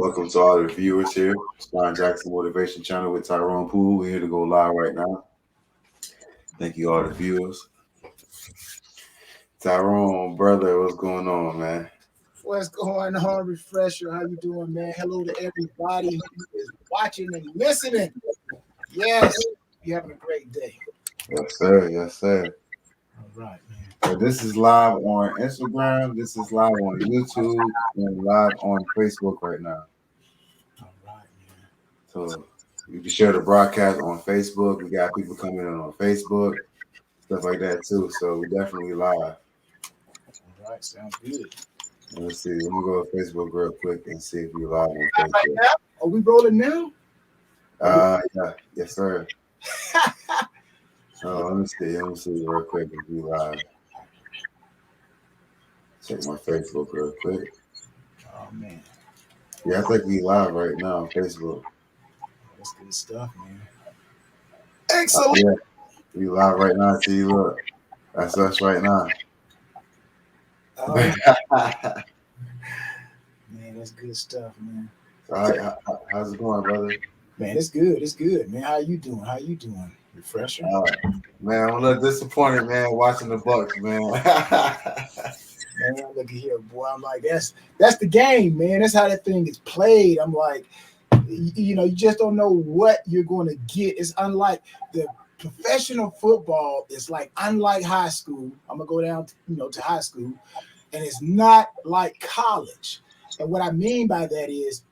Welcome to all the viewers here. Shawn Jackson Motivation Channel with Tyrone Poole. We're here to go live right now. Thank you all the viewers. Tyrone, brother, what's going on, man? What's going on, Refresher? How you doing, man? Hello to everybody who is watching and listening. Yes, you having a great day. Yes, sir. Yes, sir. All right, man. So this is live on Instagram. This is live on YouTube and live on Facebook right now. All right, man. So you can share the broadcast on Facebook. We got people coming in on Facebook, stuff like that too. So we definitely live. All right, sounds good. Let's see. Let me go to Facebook real quick and see if you live on Right Facebook. now? Are we rolling now? Yeah, yes, sir. Oh, let me see real quick if we live. Check my Facebook real quick. Oh man, Yeah, I think we live right now on Facebook. that's good stuff, man. Oh, Excellent. yeah, we live right now. See, look, that's us right now. Oh, man, that's good stuff, man. How's it going, brother? Man, it's good. It's good, man. How you doing? How you doing, Refresher? Man, I'm a little disappointed, man, watching the Bucks, man. Man, look at here, boy. I'm like, that's the game, man. That's how that thing is played. I'm like, you just don't know what you're going to get. It's unlike the professional football. It's like unlike high school. I'm gonna go down, to high school, and it's not like college. And what I mean by that is,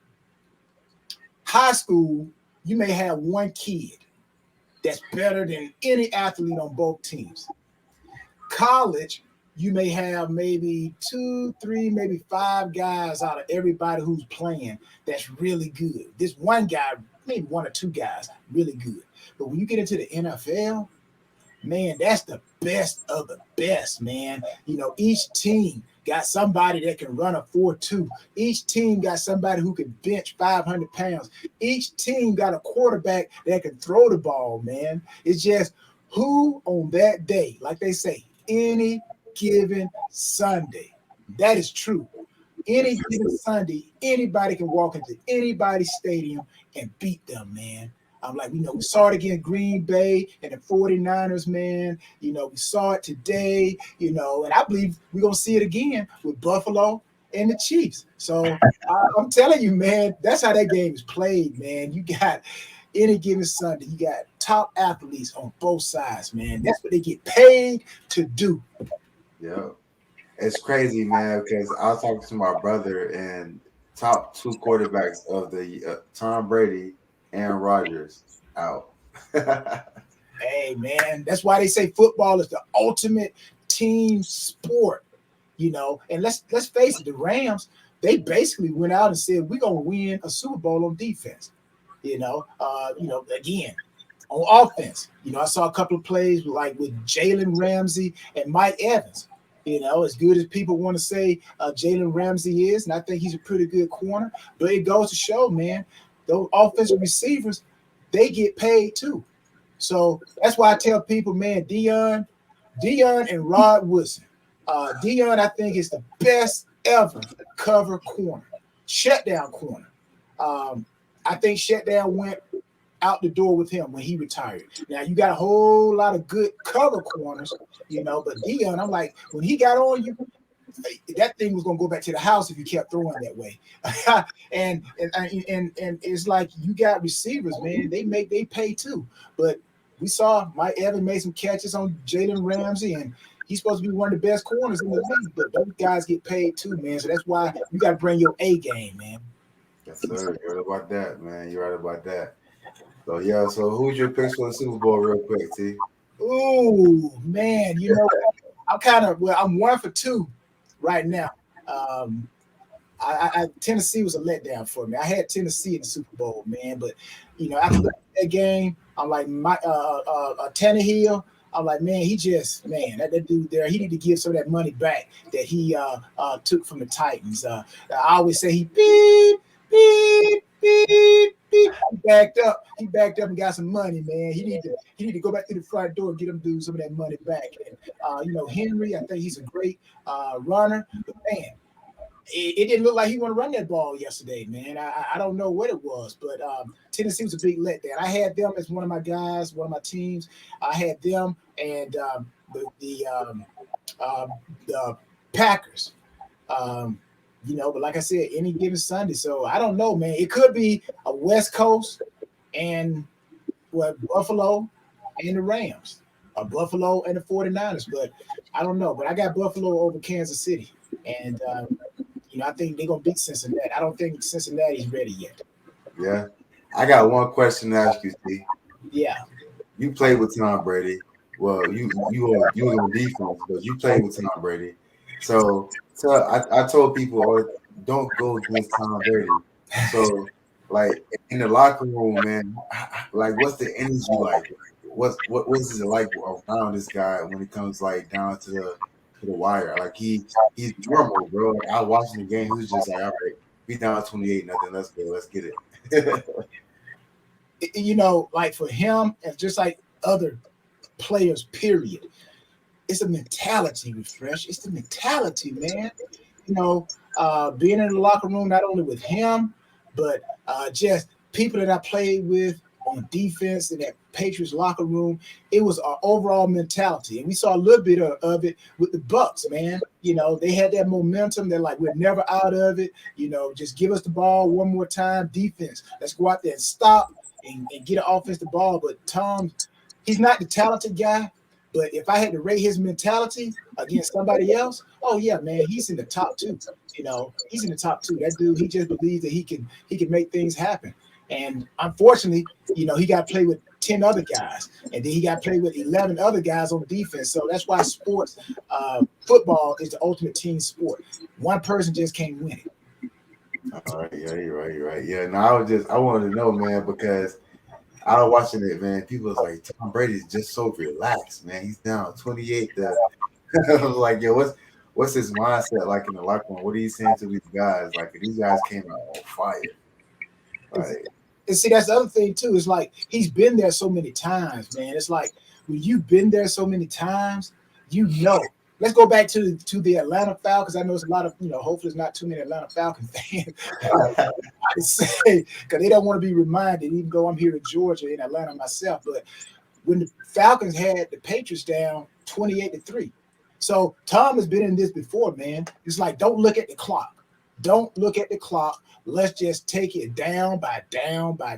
high school, you may have one kid that's better than any athlete on both teams. College, you may have maybe 2, 3, maybe 5 guys out of everybody who's playing that's really good. This one guy, maybe 1 or 2 guys, really good. But when you get into the NFL, man, that's the best of the best, man. Each team got somebody that can run a 4.2. Each team got somebody who can bench 500 pounds. Each team got a quarterback that can throw the ball, man. It's just who on that day, like they say, any given Sunday. That is true. Any given Sunday, anybody can walk into anybody's stadium and beat them, man. I'm like, we saw it against Green Bay and the 49ers, man. We saw it today, and I believe we're going to see it again with Buffalo and the Chiefs. So I'm telling you, man, that's how that game is played, man. You got any given Sunday, you got top athletes on both sides, man. That's what they get paid to do. Yeah, it's crazy, man, because I was talking to my brother and top 2 quarterbacks of the Tom Brady, Aaron Rodgers out. Hey, man, that's why they say football is the ultimate team sport, And let's face it, the Rams, they basically went out and said, we're going to win a Super Bowl on defense, again, on offense. I saw a couple of plays with Jalen Ramsey and Mike Evans. As good as people want to say Jalen Ramsey is, and I think he's a pretty good corner, but it goes to show, man, those offensive receivers, they get paid too. So that's why I tell people, man, Dion and Rod Woodson. Dion, I think, is the best ever cover corner, shutdown corner. I think shutdown went out the door with him when he retired. Now you got a whole lot of good cover corners, but Dion, I'm like, when he got on you, that thing was gonna go back to the house if you kept throwing that way. and it's like you got receivers, man. They pay too. But we saw Mike Evans made some catches on Jalen Ramsey, and he's supposed to be one of the best corners in the league. But those guys get paid too, man. So that's why you got to bring your A game, man. Yes, sir. You're right about that, man. You're right about that. So yeah, so who's your picks for the Super Bowl, real quick, T? Ooh, man, I'm 1 for 2 right now. Tennessee was a letdown for me. I had Tennessee in the Super Bowl, man, but after that game, I'm like Tannehill. I'm like, man, that dude there, he need to give some of that money back that he took from the Titans. I always say he beep, beep, beep, beep. He backed up and got some money, man. He need to go back to the front door and get him dude some of that money back. And Henry, I think he's a great runner, but man, it didn't look like he want to run that ball yesterday, man. I don't know what it was, but Tennessee was a big letdown. I had them as one of my guys, one of my teams. I had them and um, the Packers. Um, but like I said, any given Sunday. So I don't know, man. It could be a West Coast and Buffalo and the Rams, or Buffalo and the 49ers. But I don't know. But I got Buffalo over Kansas City. And I think they're gonna beat Cincinnati. I don't think Cincinnati's ready yet. Yeah. I got one question to ask you, Steve. Yeah. You played with Tom Brady. Well, you were on defense, but you played with Tom Brady. So I told people, don't go against Tom Brady. So like in the locker room, man, like what's the energy like? What's it like around this guy when it comes like down to the wire? Like he's normal, bro. Like, I was watching the game, he was just like, all right, we down 28, nothing. Let's go, let's get it. Like for him, and just like other players, period. It's a mentality refresh. It's the mentality, man. Being in the locker room, not only with him, but just people that I played with on defense in that Patriots locker room. It was our overall mentality, and we saw a little bit of it with the Bucks, man. They had that momentum. They're like, we're never out of it. Just give us the ball one more time. Defense, let's go out there and stop and get an offensive ball. But Tom, he's not the talented guy. But if I had to rate his mentality against somebody else, oh yeah, man, he's in the top two. He's in the top two. That dude, he just believes that he can make things happen. And unfortunately, he got to play with 10 other guys, and then he got to play with 11 other guys on defense. So that's why football is the ultimate team sport. One person just can't win it. All right, yeah, you're right, you're right. Yeah, no, I wanted to know, man, because I was watching it, man. People was like, Tom Brady's just so relaxed, man. He's down 28. I was like, yo, what's his mindset like in the locker room? What are you saying to these guys? Like, these guys came out on fire. Like, and see, that's the other thing too. It's like he's been there so many times, man. It's like when you've been there so many times, Let's go back to the Atlanta Falcons. I know it's a lot of, hopefully it's not too many Atlanta Falcon fans. I say, because they don't want to be reminded, even though I'm here in Georgia, in Atlanta myself. But when the Falcons had the Patriots down 28-3. So Tom has been in this before, man. It's like, don't look at the clock. Don't look at the clock. Let's just take it down by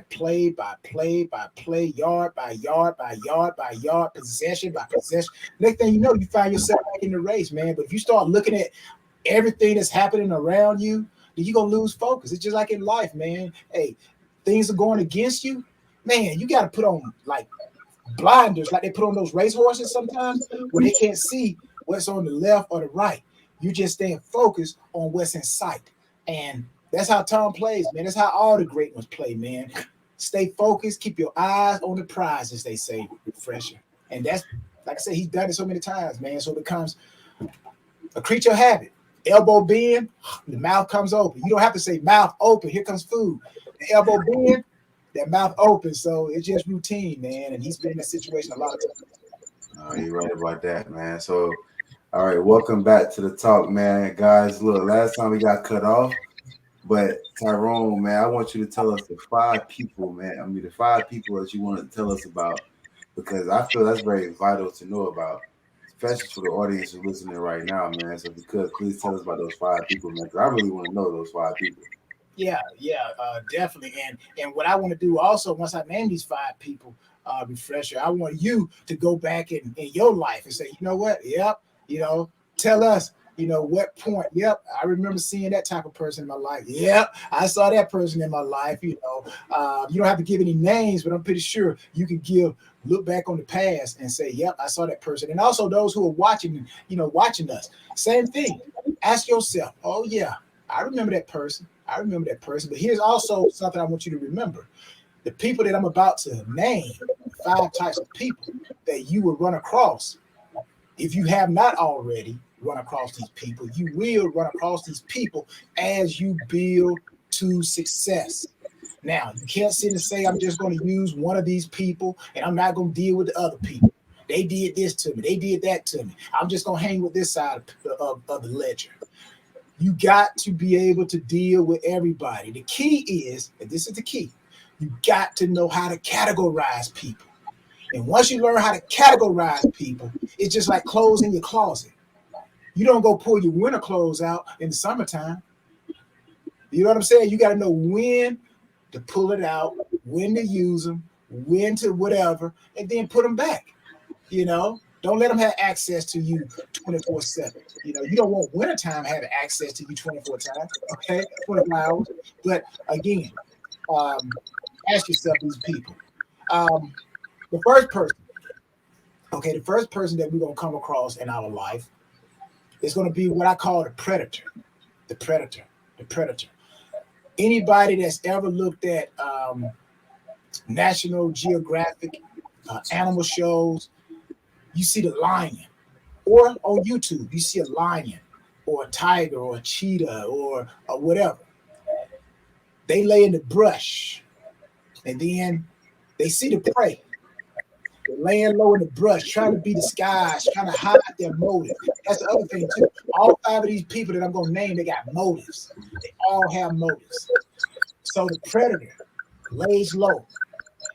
play by play by play, yard by yard by yard by yard, possession by possession. Next thing you know, you find yourself back in the race, man. But if you start looking at everything that's happening around you, then you're going to lose focus. It's just like in life, man. Hey, things are going against you. Man, you got to put on like blinders, like they put on those racehorses sometimes where they can't see what's on the left or the right. You just staying focused on what's in sight. And that's how Tom plays, man. That's how all the great ones play, man. Stay focused, keep your eyes on the prize, as they say, refresher. And that's, like I said, he's done it so many times, man. So it becomes a creature of habit. Elbow bend, the mouth comes open. You don't have to say mouth open, here comes food. The elbow bend, that mouth open. So it's just routine, man. And he's been in that situation a lot of times. oh, you're right about that, man. So, all right, welcome back to the talk, man. Guys, look, last time we got cut off, but Tyrone, man, I want you to tell us the five people, man. I mean, the five people that you want to tell us about, because I feel that's very vital to know about, especially for the audience who's listening right now, man. So if you could, please tell us about those five people, man, because I really want to know those five people. Yeah, definitely. And what I want to do also, once I name these five people, refresher, I want you to go back in your life and say, you know what? Yep, tell us, what point. Yep, I remember seeing that type of person in my life. Yep, I saw that person in my life. You don't have to give any names, but I'm pretty sure you can look back on the past and say, yep, I saw that person. And also those who are watching, watching us, same thing. Ask yourself, oh yeah, I remember that person. I remember that person. But here's also something I want you to remember. The people that I'm about to name, 5 types of people that you will run across. If you have not already run across these people, you will run across these people as you build to success. Now, you can't sit and say, I'm just going to use one of these people and I'm not going to deal with the other people. They did this to me. They did that to me. I'm just going to hang with this side of the ledger. You got to be able to deal with everybody. The key is, and this is the key, you got to know how to categorize people. And once you learn how to categorize people, it's just like clothes in your closet. You don't go pull your winter clothes out in the summertime. You know what I'm saying? You got to know when to pull it out, when to use them, when to whatever, and then put them back. You know, don't let them have access to you 24/7. You know, you don't want wintertime having access to you 24 times, okay, 24 hours. But again, um, ask yourself these people. Um, the first person, okay, the first person that we're gonna come across in our life is gonna be what I call the predator. The predator. The predator. Anybody that's ever looked at National Geographic animal shows, you see the lion, or on YouTube, you see a lion or a tiger or a cheetah or whatever. They lay in the brush and then they see the prey. They're laying low in the brush, trying to be disguised, trying to hide their motive. That's the other thing, too. All five of these people that I'm going to name, they got motives. They all have motives. So the predator lays low,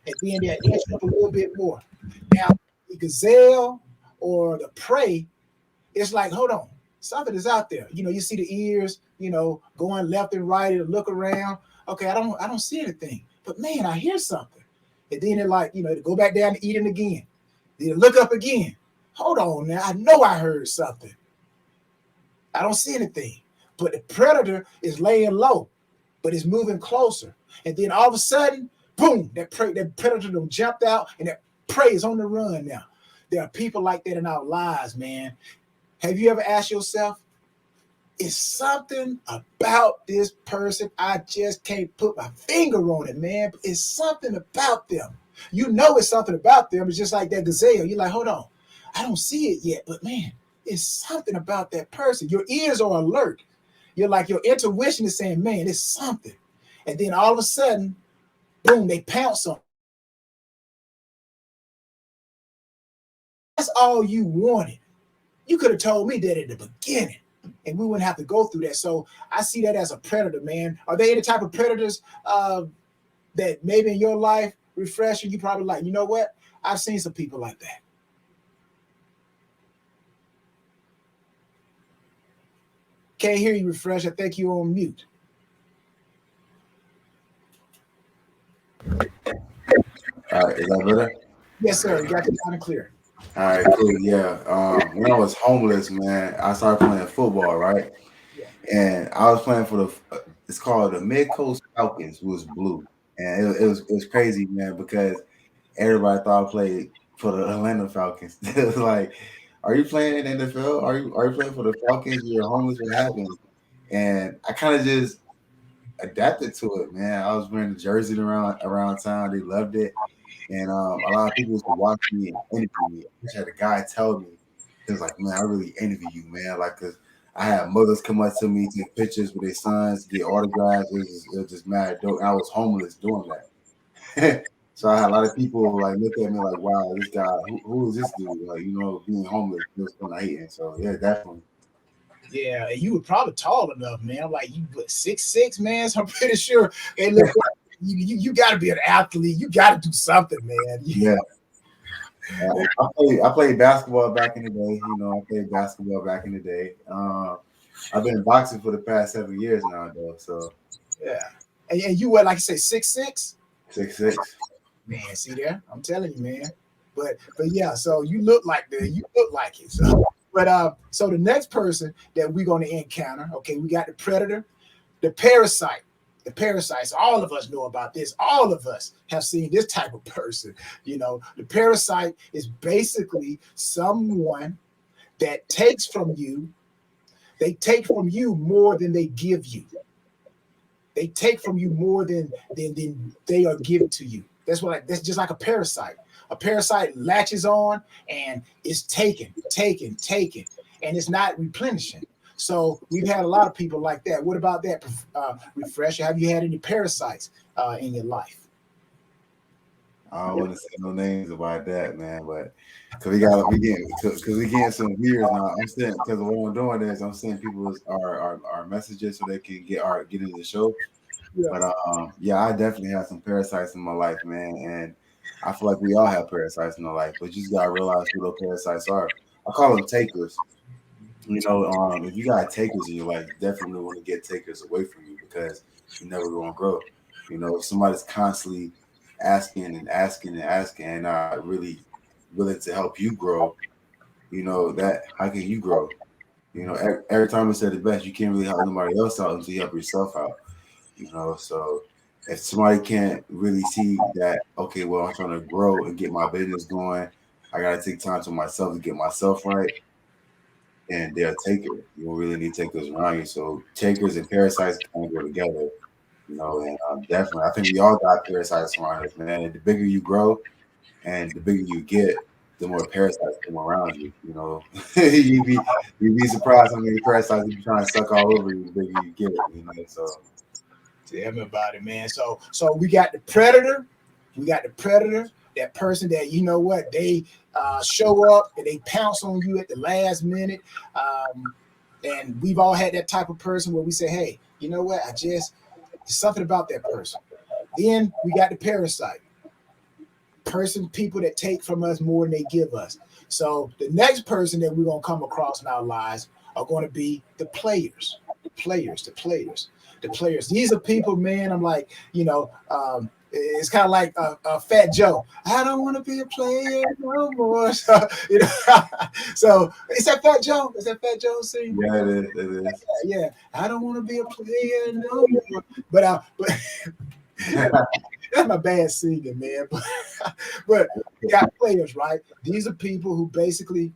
and then they'll inch up a little bit more. Now, the gazelle or the prey, it's like, hold on, something is out there. You know, you see the ears, you know, going left and right and look around. Okay, I don't see anything. But man, I hear something. And then they're like, you know, to go back down to eating again. Then look up again. Hold on now. I know I heard something. I don't see anything. But the predator is laying low, but it's moving closer. And then all of a sudden, boom, that predator done jumped out and that prey is on the run now. There are people like that in our lives, man. Have you ever asked yourself, is something about this person? I just can't put my finger on it, man. But it's something about them. You know it's something about them. It's just like that gazelle. You're like, hold on. I don't see it yet, but man, it's something about that person. Your ears are alert. You're like, your intuition is saying, man, it's something. And then all of a sudden, boom, they pounce on. That's all you wanted. You could have told me that at the beginning, and we wouldn't have to go through that. So I see that as a predator, man. Are there any type of predators that maybe in your life, Refresher, you probably like, you know what? I've seen some people like that. Can't hear you, Refresh. I think you're on mute. All right, is that better? Yes, sir. You got it loud and clear. All right, cool. Yeah. When I was homeless, man, I started playing football, right? Yeah. And I was playing for it's called the Mid Coast Falcons, who was blue, and it was crazy, man, because everybody thought I played for the Atlanta Falcons. It was like, are you playing in the NFL? Are you playing for the Falcons? You're homeless. What happened? And I kind of just adapted to it, man. I was wearing the jersey around town. They loved it. And a lot of people used to watch me and envy me. I just had a guy tell me, he was like, man, I really envy you, man. Like, cause I had mothers come up to me, take pictures with their sons, get autographs. It was just mad dope. And I was homeless doing that. So I had a lot of people like look at me like, wow, this guy, who is this dude? Like, being homeless, just kind of hating. So yeah, definitely. Yeah, and you were probably tall enough, man. I'm like, you what, 6'6", man. So I'm pretty sure it looked like you got to be an athlete. You got to do something, man. Yeah. I played basketball back in the day. I played basketball back in the day. I've been boxing for the past 7 years now, though. So Yeah. And you were, like you say, 6'6"? 6'6". Man, see there? I'm telling you, man. But yeah, so you look like that. You look like it. So the next person that we're going to encounter, okay, we got the predator, the parasite. The parasites, all of us know about this. All of us have seen this type of person. The parasite is basically someone that takes from you. They take from you more than they give you. They take from you more than they are given to you. That's just like a parasite. A parasite latches on and is taken, and it's not replenishing. So we've had a lot of people like that. What about that, Refresher? Have you had any parasites in your life? I don't want to say no names about that, man, but because we getting some viewers now. I'm saying because what I'm doing is I'm sending people our messages so they can get into the show. Yeah. But yeah, I definitely have some parasites in my life, man, and I feel like we all have parasites in our life, but you just gotta realize who those parasites are. I call them takers. If you got takers in your life, you definitely want to get takers away from you because you're never gonna grow. If somebody's constantly asking and asking and asking and not really willing to help you grow, that how can you grow? Every time I said the best, you can't really help nobody else out until you help yourself out. So if somebody can't really see that, okay, well, I'm trying to grow and get my business going, I gotta take time to myself to get myself right, and they're a taker. You don't really need takers around you. So takers and parasites kind of go together, and definitely, I think we all got parasites around us, man. And the bigger you grow and the bigger you get, the more parasites come around you. You'd be surprised how many parasites you be trying to suck all over you the bigger you get. So Tell me about it, man. So we got the predator. We got the predator, that person that you know what they show up and they pounce on you at the last minute. And we've all had that type of person where we say, "Hey, you know what? There's something about that person." Then we got the parasite person, people that take from us more than they give us. So the next person that we're gonna come across in our lives are going to be the players, the players. These are people, man. I'm like, it's kind of like Fat Joe. I don't want to be a player no more. So is that Fat Joe? Is that Fat Joe sing? yeah, it is. It is. Yeah. I don't want to be a player no more. But that's my bad singing, man. But you got players, right? These are people who basically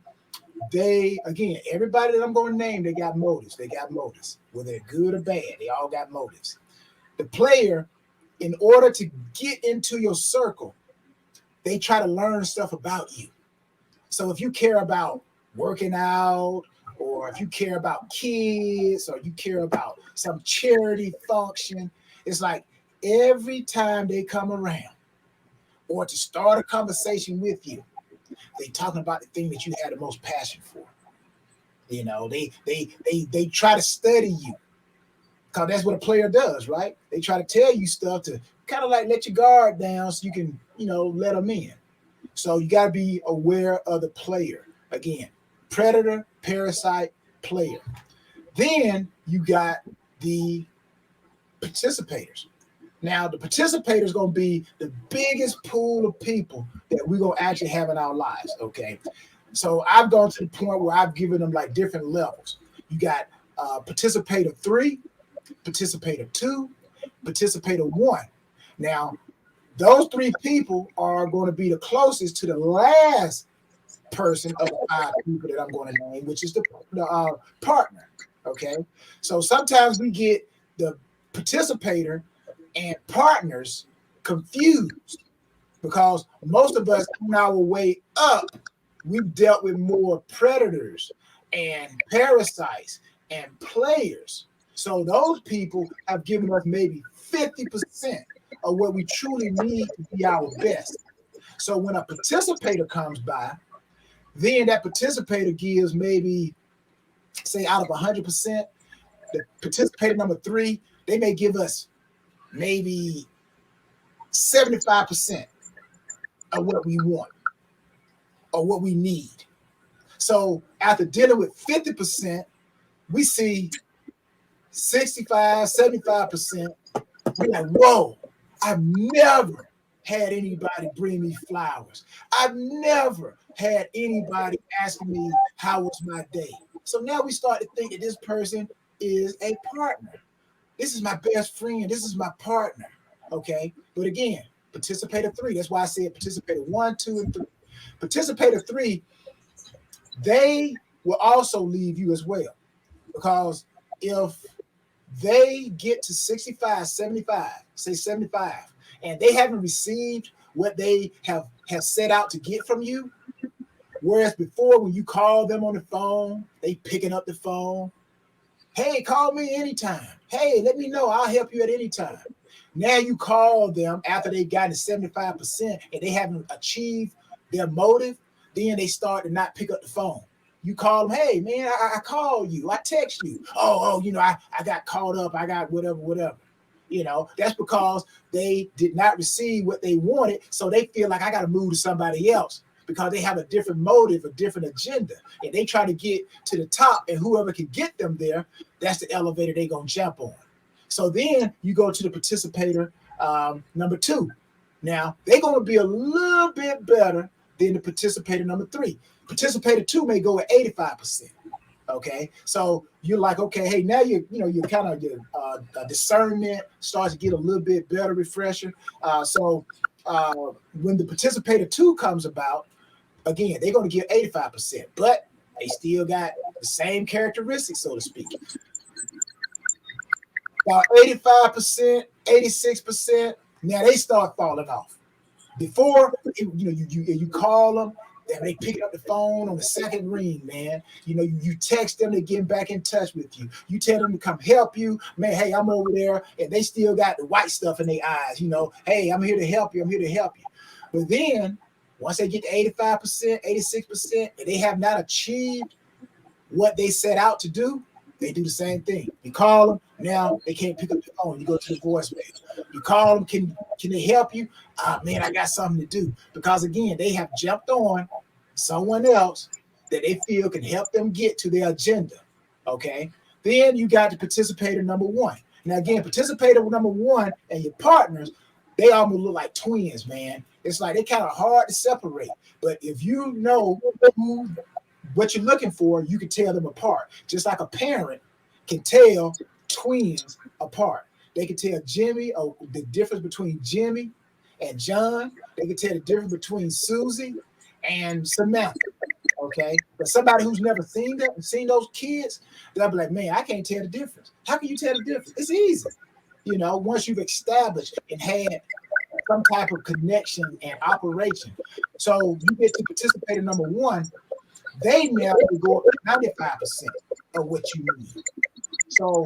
everybody that I'm going to name, they got motives. They got motives, whether they're good or bad. They all got motives. The player, in order to get into your circle, they try to learn stuff about you. So if you care about working out, or if you care about kids, or you care about some charity function, it's like every time they come around or to start a conversation with you, they talking about the thing that you had the most passion for. They try to study you because that's what a player does, right? They try to tell you stuff to kind of like let your guard down so you can, let them in. So you got to be aware of the player. Again, predator, parasite, player. Then you got the participators. Now, the participator is going to be the biggest pool of people that we're going to actually have in our lives, okay? So I've gone to the point where I've given them like different levels. You got participator 3, participator 2, participator 1. Now, those 3 people are going to be the closest to the last person of the 5 people that I'm going to name, which is the partner, okay? So sometimes we get the participator and partners confused because most of us on our way up, we've dealt with more predators and parasites and players. So those people have given us maybe 50% of what we truly need to be our best. So when a participator comes by, then that participator gives maybe, say, out of 100%, the participator number 3, they may give us maybe 75% of what we want or what we need. So after dealing with 50%, we see 65, 75%. We're like, whoa, I've never had anybody bring me flowers. I've never had anybody asking me how was my day. So now we start to think that this person is a partner. This is my best friend. This is my partner. Okay. But again, participator 3. That's why I said participator 1, 2, and 3. Participator 3, they will also leave you as well. Because if they get to 65, 75, say 75, and they haven't received what they have set out to get from you, whereas before when you call them on the phone, they picking up the phone. Hey, call me anytime. Hey, let me know. I'll help you at any time. Now you call them after they've gotten to 75% and they haven't achieved their motive, then they start to not pick up the phone. You call them, hey man, I called you, I text you. I got caught up, I got whatever. That's because they did not receive what they wanted, so they feel like I got to move to somebody else because they have a different motive, a different agenda, and they try to get to the top, and whoever can get them there, that's the elevator they're going to jump on. So then you go to the participator number 2. Now, they're going to be a little bit better than the participator number 3. Participator 2 may go at 85%. Okay, so you're like, okay, hey, now you're kind of your discernment starts to get a little bit better, refresher. So when the participator 2 comes about, again, they're going to give 85%, but they still got the same characteristics, so to speak. About 85%, 86%. Now they start falling off. Before, you call them, they pick up the phone on the second ring, man. You text them, they get back in touch with you. You tell them to come help you, man. Hey, I'm over there, and they still got the white stuff in their eyes. Hey, I'm here to help you. I'm here to help you. But then once they get to 85%, 86%, and they have not achieved what they set out to do, they do the same thing. You call them, now they can't pick up the phone. You go to the voicemail. You call them, can they help you? Man, I got something to do. Because again, they have jumped on someone else that they feel can help them get to their agenda. Okay. Then you got the participator number 1. Now again, participator number 1 and your partners, they almost look like twins, man. It's like they're kind of hard to separate. But if you know what you're looking for, you can tell them apart. Just like a parent can tell twins apart. They can tell the difference between Jimmy and John. They can tell the difference between Susie and Samantha. Okay, but somebody who's never seen those kids, they'll be like, man, I can't tell the difference. How can you tell the difference? It's easy. Once you've established and had some type of connection and operation. So you get to participator number 1, they now go up to 95% of what you need. So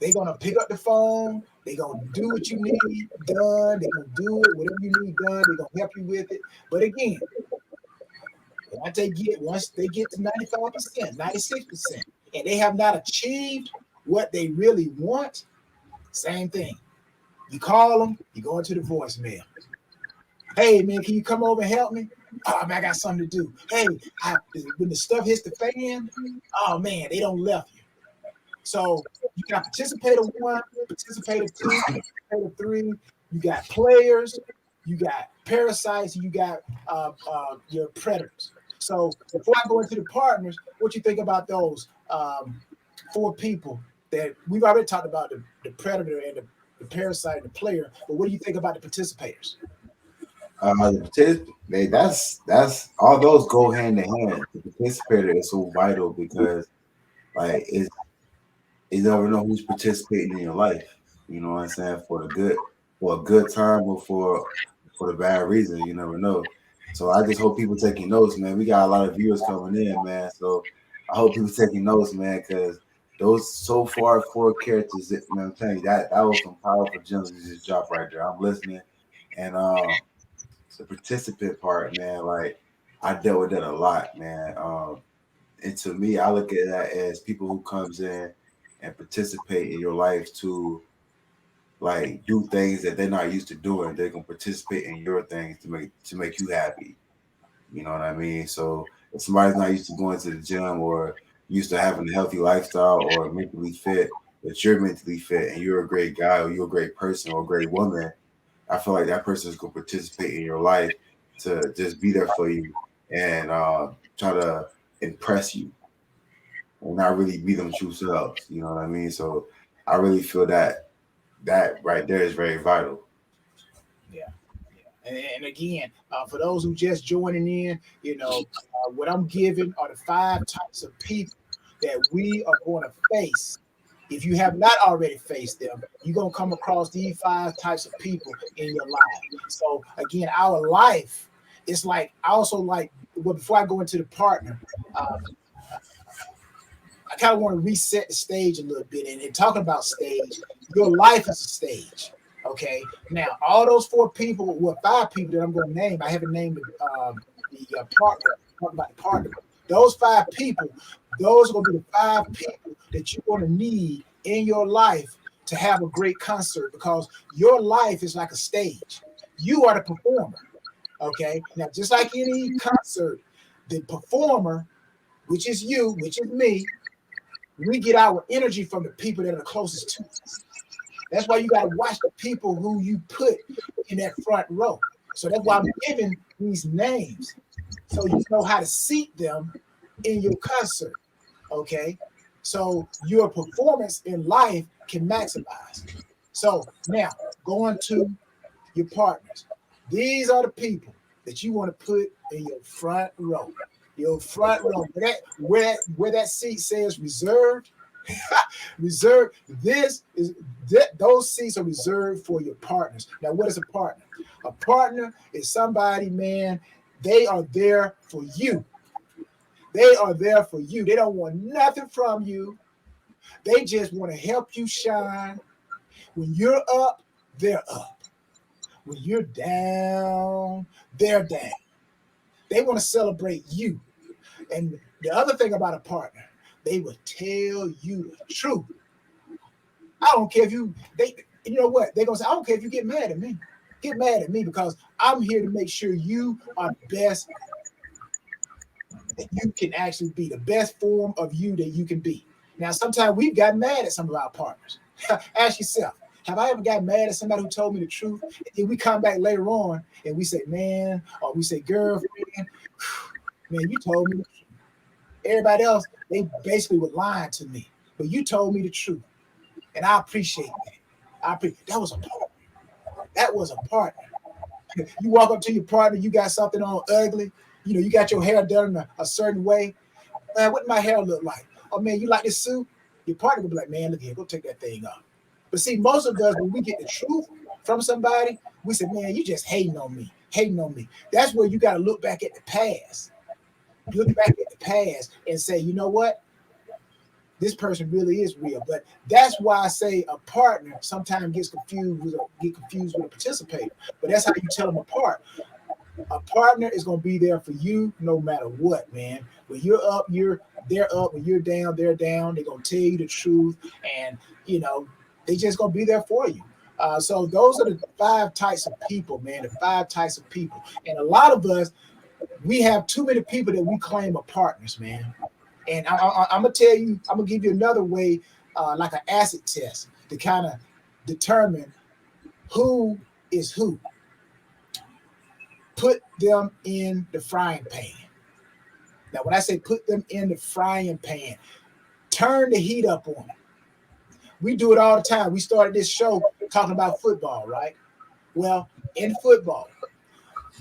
they're going to pick up the phone. They're going to do what you need done. They're going to do it, whatever you need done. They're going to help you with it. But again, once they get to 95%, 96%, and they have not achieved what they really want, same thing. You call them, you go into the voicemail. Hey, man, can you come over and help me? Oh, man, I got something to do. Hey, when the stuff hits the fan, oh, man, they don't left you. So you got participator 1, participator 2, participator 3. You got players, you got parasites, you got your predators. So before I go into the partners, what you think about those 4 people that we've already talked about, the predator and the parasite and the player, but what do you think about the participators? That's all those go hand in hand. The participator is so vital because like you never know who's participating in your life. You know what I'm saying? For a good time or for the bad reason. You never know. So I just hope people taking notes, man. We got a lot of viewers coming in, man. So I hope people taking notes, man, because those so far 4 characters, man, I'm telling you that was some powerful gems in this job right there. I'm listening, and the participant part, man, like I dealt with that a lot, man. And to me, I look at that as people who comes in and participate in your life to like do things that they're not used to doing. They're gonna participate in your things to make you happy. You know what I mean? So if somebody's not used to going to the gym or used to having a healthy lifestyle or mentally fit, but you're mentally fit and you're a great guy or you're a great person or a great woman, I feel like that person is gonna participate in your life to just be there for you and try to impress you and not really be them true selves. You know what I mean? So I really feel that right there is very vital. Yeah. And again, for those who just joining in, what I'm giving are the 5 types of people that we are going to face. If you have not already faced them, you're going to come across these 5 types of people in your life. So again, our life is like, I also like, well, before I go into the partner, I kind of want to reset the stage a little bit. And talking about stage, your life is a stage. Okay. Now, all those four people, well, five people that I'm going to name, I haven't named the partner. Talking about the partner. Those five people, those are going to be the five people that you're going to need in your life to have a great concert because your life is like a stage. You are the performer. Okay. Now, just like any concert, the performer, which is you, which is me, we get our energy from the people that are the closest to us. That's why you got to watch the people who you put in that front row. So that's why I'm giving these names so you know how to seat them in your concert. Okay. So your performance in life can maximize. So now going to your partners. These are the people that you want to put in your front row. Your front row. Where that seat says reserved, reserved. This is those seats are reserved for your partners. Now, what is a partner? A partner is somebody, man. They are there for you. They are there for you. They don't want nothing from you. They just want to help you shine. When you're up, they're up. When you're down, they're down. They want to celebrate you. And the other thing about a partner, they will tell you the truth. I don't care if you know what? They're going to say, I don't care if you get mad at me. Get mad at me because I'm here to make sure you are the best that you can actually be, the best form of you that you can be. Now, sometimes we've gotten mad at some of our partners. Ask yourself, have I ever got mad at somebody who told me the truth? And then we come back later on and we say, man, or we say, girlfriend, man, you told me the truth. Everybody else, they basically were lying to me. But you told me the truth. And I appreciate that. That was a partner. That was a partner. You walk up to your partner, you got something on ugly. You know, you got your hair done a certain way. What my hair look like? Oh man, you like this suit? Your partner will be like, man, look here, go take that thing off. But see, most of us, when we get the truth from somebody, we say, man, you just hating on me, hating on me. That's where you got to look back at the past. Look back at the past and say, you know what? This person really is real. But that's why I say a partner sometimes gets confused with a participator. But that's how you tell them apart. A partner is going to be there for you no matter what, man. When you're up, they're up. When you're down, they're down. They're going to tell you the truth, and you know they just going to be there for you. So those are the five types of people, man. The five types of people, and a lot of us, we have too many people that we claim are partners, man. And I'm gonna tell you, I'm gonna give you another way, like an acid test, to kind of determine who is who. Put them in the frying pan. Now, when I say put them in the frying pan, turn the heat up on it. We do it all the time. We started this show talking about football, right? Well, in football,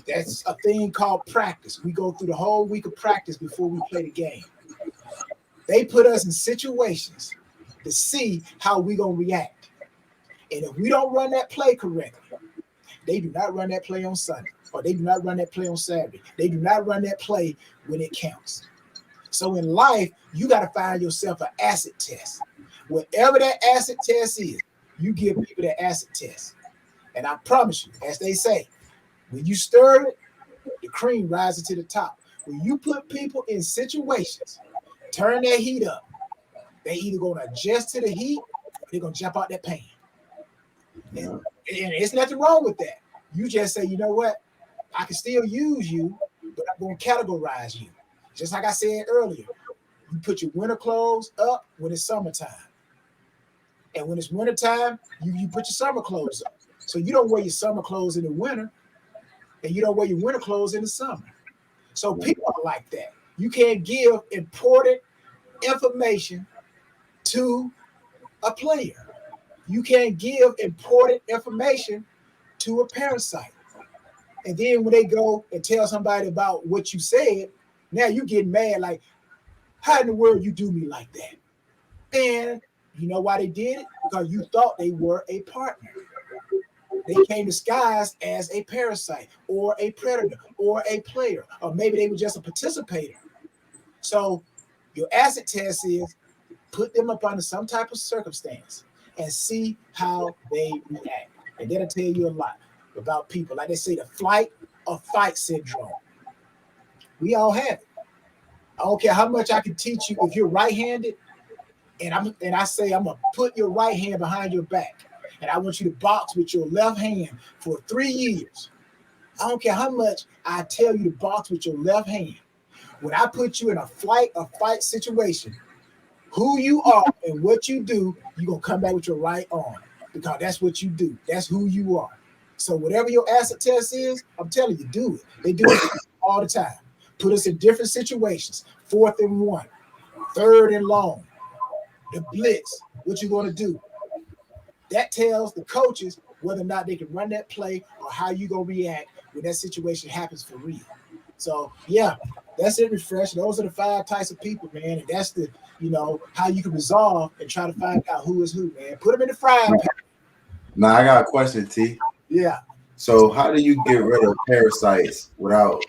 that's a thing called practice. We go through the whole week of practice before we play the game. They put us in situations to see how we're going to react. And if we don't run that play correctly, they do not run that play on Sunday, or they do not run that play on Saturday. They do not run that play when it counts. So in life, you got to find yourself an acid test. Whatever that acid test is, you give people that acid test. And I promise you, as they say, when you stir it, the cream rises to the top. When you put people in situations, turn that heat up, they either going to adjust to the heat or they're going to jump out that pan. And there's nothing wrong with that. You just say, you know what? I can still use you, but I'm going to categorize you. Just like I said earlier, you put your winter clothes up when it's summertime. And when it's wintertime, you put your summer clothes up. So you don't wear your summer clothes in the winter, and you don't wear your winter clothes in the summer. So people are like that. You can't give important information to a player. You can't give important information to a parasite. And then when they go and tell somebody about what you said, now you get mad like, how in the world you do me like that? And you know why they did it? Because you thought they were a partner. They came disguised as a parasite or a predator or a player, or maybe they were just a participator. So your acid test is put them up under some type of circumstance and see how they react. And that'll tell you a lot about people. Like they say, the flight or fight syndrome. We all have it. I don't care how much I can teach you if you're right-handed, and I say I'm gonna put your right hand behind your back, and I want you to box with your left hand for 3 years. I don't care how much I tell you to box with your left hand. When I put you in a flight or fight situation, who you are and what you do, you're gonna come back with your right arm because that's what you do. That's who you are. So whatever your acid test is, I'm telling you, do it. They do it all the time. Put us in different situations. 4th and 1, 3rd and long, the blitz. What you gonna do? That tells the coaches whether or not they can run that play or how you gonna react when that situation happens for real. So yeah, that's it. Refresh. Those are the 5 types of people, man, and that's the how you can resolve and try to find out who is who, man. Put them in the frying pan. Now I got a question, T. Yeah. So how do you get rid of parasites without?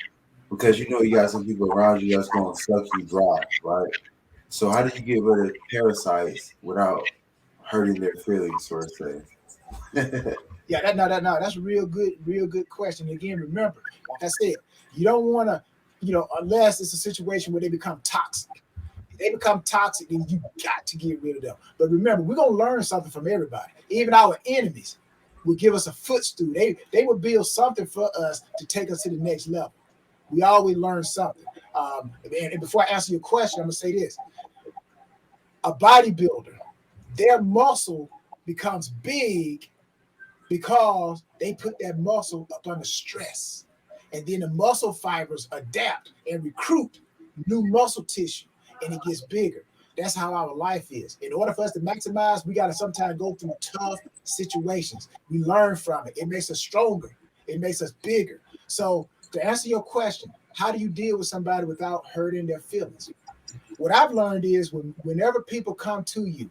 Because you got some people around you that's going to suck you dry, right? So how do you get rid of parasites without hurting their feelings, so to say? Yeah, that's a real good question. Again, remember, like I said, you don't want to, unless it's a situation where they become toxic. If they become toxic, then you got to get rid of them. But remember, we're gonna learn something from everybody. Even our enemies will give us a footstool. They will build something for us to take us to the next level. We always learn something. And before I answer your question, I'm gonna say this: a bodybuilder, their muscle becomes big because they put that muscle up under stress. And then the muscle fibers adapt and recruit new muscle tissue and it gets bigger. That's how our life is. In order for us to maximize, we got to sometimes go through tough situations. We learn from it. It makes us stronger. It makes us bigger. So to answer your question, how do you deal with somebody without hurting their feelings? What I've learned is whenever people come to you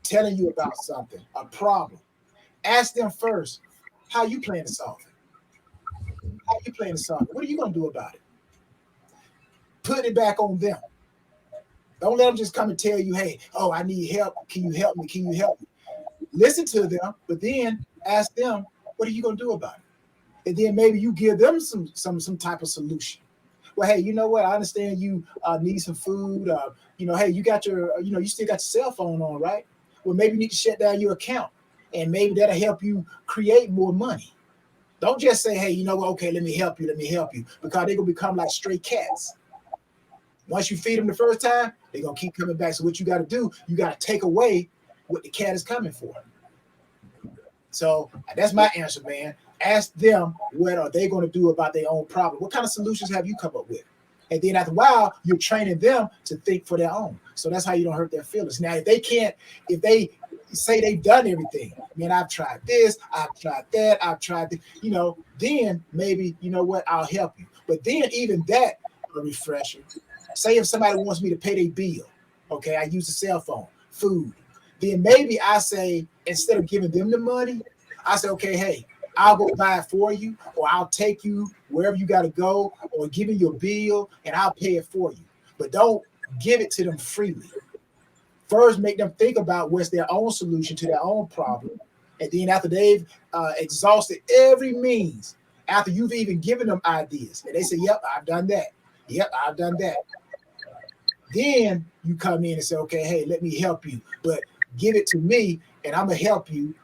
telling you about something, a problem, ask them first, how you plan to solve it? How you plan to solve it? What are you going to do about it? Put it back on them. Don't let them just come and tell you, hey, oh, I need help. Can you help me? Can you help me? Listen to them, but then ask them, what are you going to do about it? And then maybe you give them some type of solution. Well, hey, you know what? I understand you need some food. Hey, you got your, you still got your cell phone on, right? Well, maybe you need to shut down your account, and maybe that'll help you create more money. Don't just say, hey, you know what? Okay, let me help you, because they're gonna become like stray cats. Once you feed them the first time, they're gonna keep coming back. So what you got to do, you got to take away what the cat is coming for. So that's my answer, man. Ask them what are they going to do about their own problem. What kind of solutions have you come up with? And then after a while, you're training them to think for their own. So that's how you don't hurt their feelings. Now, if they say they've done everything, man, I've tried this, I've tried that, I've tried this, then maybe, what, I'll help you. But then even that, a refresher. Say if somebody wants me to pay their bill, okay, I use a cell phone, food. Then maybe I say, instead of giving them the money, I say, okay, hey, I'll go buy it for you, or I'll take you wherever you got to go, or give you your bill, and I'll pay it for you. But don't give it to them freely. First, make them think about what's their own solution to their own problem. And then after they've exhausted every means, after you've even given them ideas, and they say, yep, I've done that. Yep, I've done that. Then you come in and say, okay, hey, let me help you, but give it to me and I'm going to help you,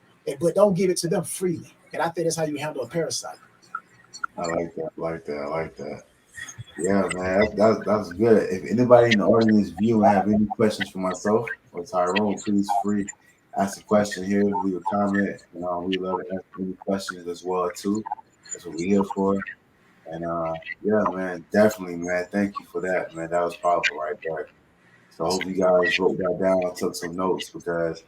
but don't give it to them freely. And I think that's how you handle a parasite. I like that. Yeah, man, that's good. If anybody in the audience viewing have any questions for myself or Tyrone, please free ask a question here, leave a comment. We love to answer any questions as well too. That's what we're here for. And yeah, man, definitely, man. Thank you for that, man. That was powerful right there. So I hope you guys wrote that down and took some notes because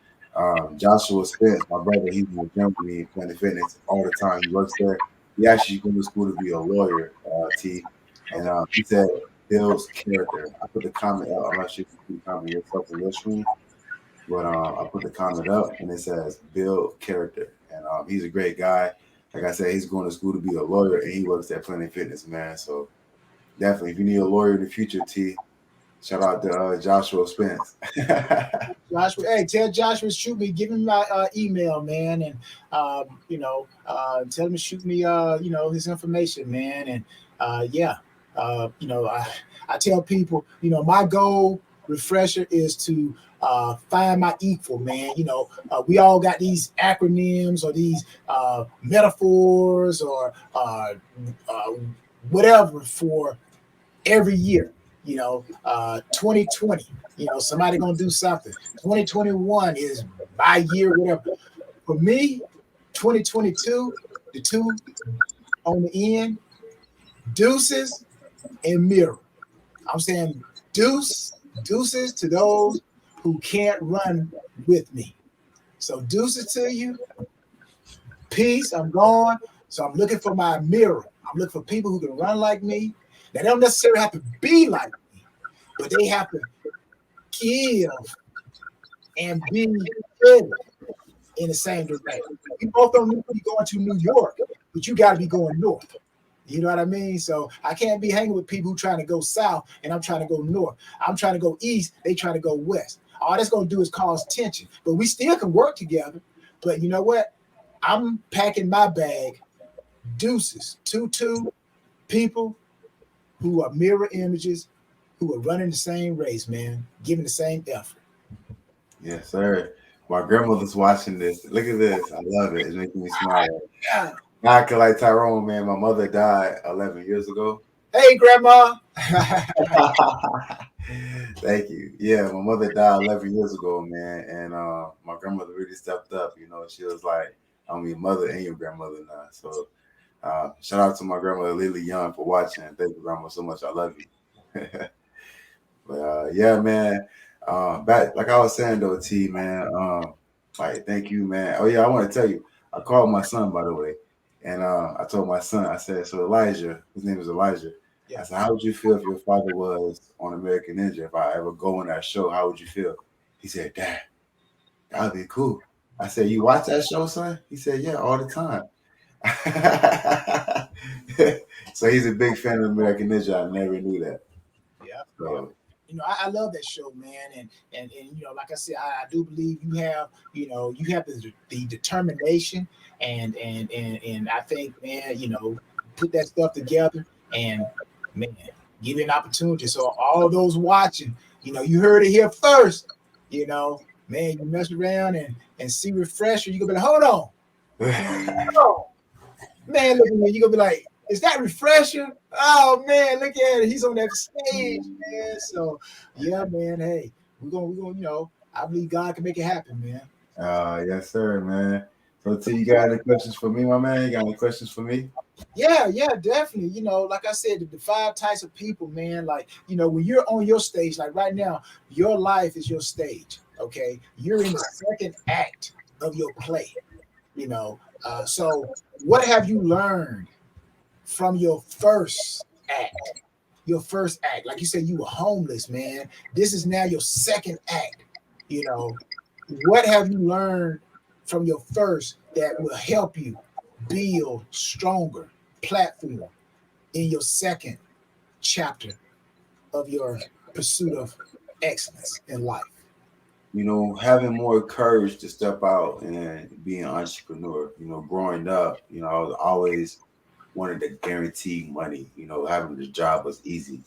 Joshua Spence, my brother, he's in the gym with me in Planet Fitness all the time. He works there. He actually went to school to be a lawyer, T. And he said builds character. I put the comment up. I'm not sure if you can comment yourself in your screen, but I put the comment up and it says build character. And he's a great guy. Like I said, he's going to school to be a lawyer and he works at Planet Fitness, man. So definitely, if you need a lawyer in the future, T, Shout out to Joshua Spence. Joshua, hey, tell Joshua to shoot me, give him my email, man, and tell him to shoot me, his information, man, and yeah, I tell people, my goal refresher is to find my equal, man. We all got these acronyms or these metaphors or uh, whatever for every year. 2020. Somebody gonna do something. 2021 is my year, whatever. For me, 2022, the two on the end, deuces and mirror. I'm saying deuces to those who can't run with me. So deuces to you, peace. I'm gone. So I'm looking for my mirror. I'm looking for people who can run like me. They don't necessarily have to be like me, but they have to give and be headed in the same direction. We both don't need to be going to New York, but you got to be going north. You know what I mean? So I can't be hanging with people who trying to go south and I'm trying to go north. I'm trying to go east, they trying to go west. All that's going to do is cause tension. But we still can work together. But you know what? I'm packing my bag, deuces, two people who are mirror images, who are running the same race, man, giving the same effort. Yes, sir. My grandmother's watching this. Look at this. I love it. It's making me smile. Yeah. Not like Tyrone, man. My mother died 11 years ago. Hey, Grandma. Thank you. Yeah, my mother died 11 years ago, man. And my grandmother really stepped up. She was like, I'm your mother and your grandmother now. So shout out to my grandmother, Lily Young, for watching. Thank you, grandma, so much. I love you. But yeah, man. Back like I was saying though, T man. Like thank you, man. Oh yeah, I want to tell you. I called my son by the way, and I told my son. I said, so Elijah, his name is Elijah. I Yeah. said, how would you feel if your father was on American Ninja? If I ever go on that show, how would you feel? He said, Dad, that would be cool. I said, you watch that show, son? He said, yeah, all the time. So he's a big fan of American Ninja. I never knew that. Yeah. Yeah. So I love that show, man, and like I said, I do believe you have the determination, and I think, man, put that stuff together, and man, give it an opportunity. So all those watching, you heard it here first, man, you mess around and see refresher, you gonna be like, hold on, man, look at me, you gonna be like, is that refresher? Oh man, look at it. He's on that stage, man. So yeah, man. Hey, we're gonna, I believe God can make it happen, man. yes, sir, man. So, T, you got any questions for me, my man? You got any questions for me? Yeah, definitely. Like I said, the five types of people, man. Like, when you're on your stage, like right now, your life is your stage. Okay, you're in the second act of your play. So what have you learned from your first act? Your first act, like you said, you were homeless, man. This is now your second act. You know, what have you learned from your first that will help you build stronger platform in your second chapter of your pursuit of excellence in life? Having more courage to step out and be an entrepreneur. Growing up, I was always wanted to guarantee money. Having the job was easy.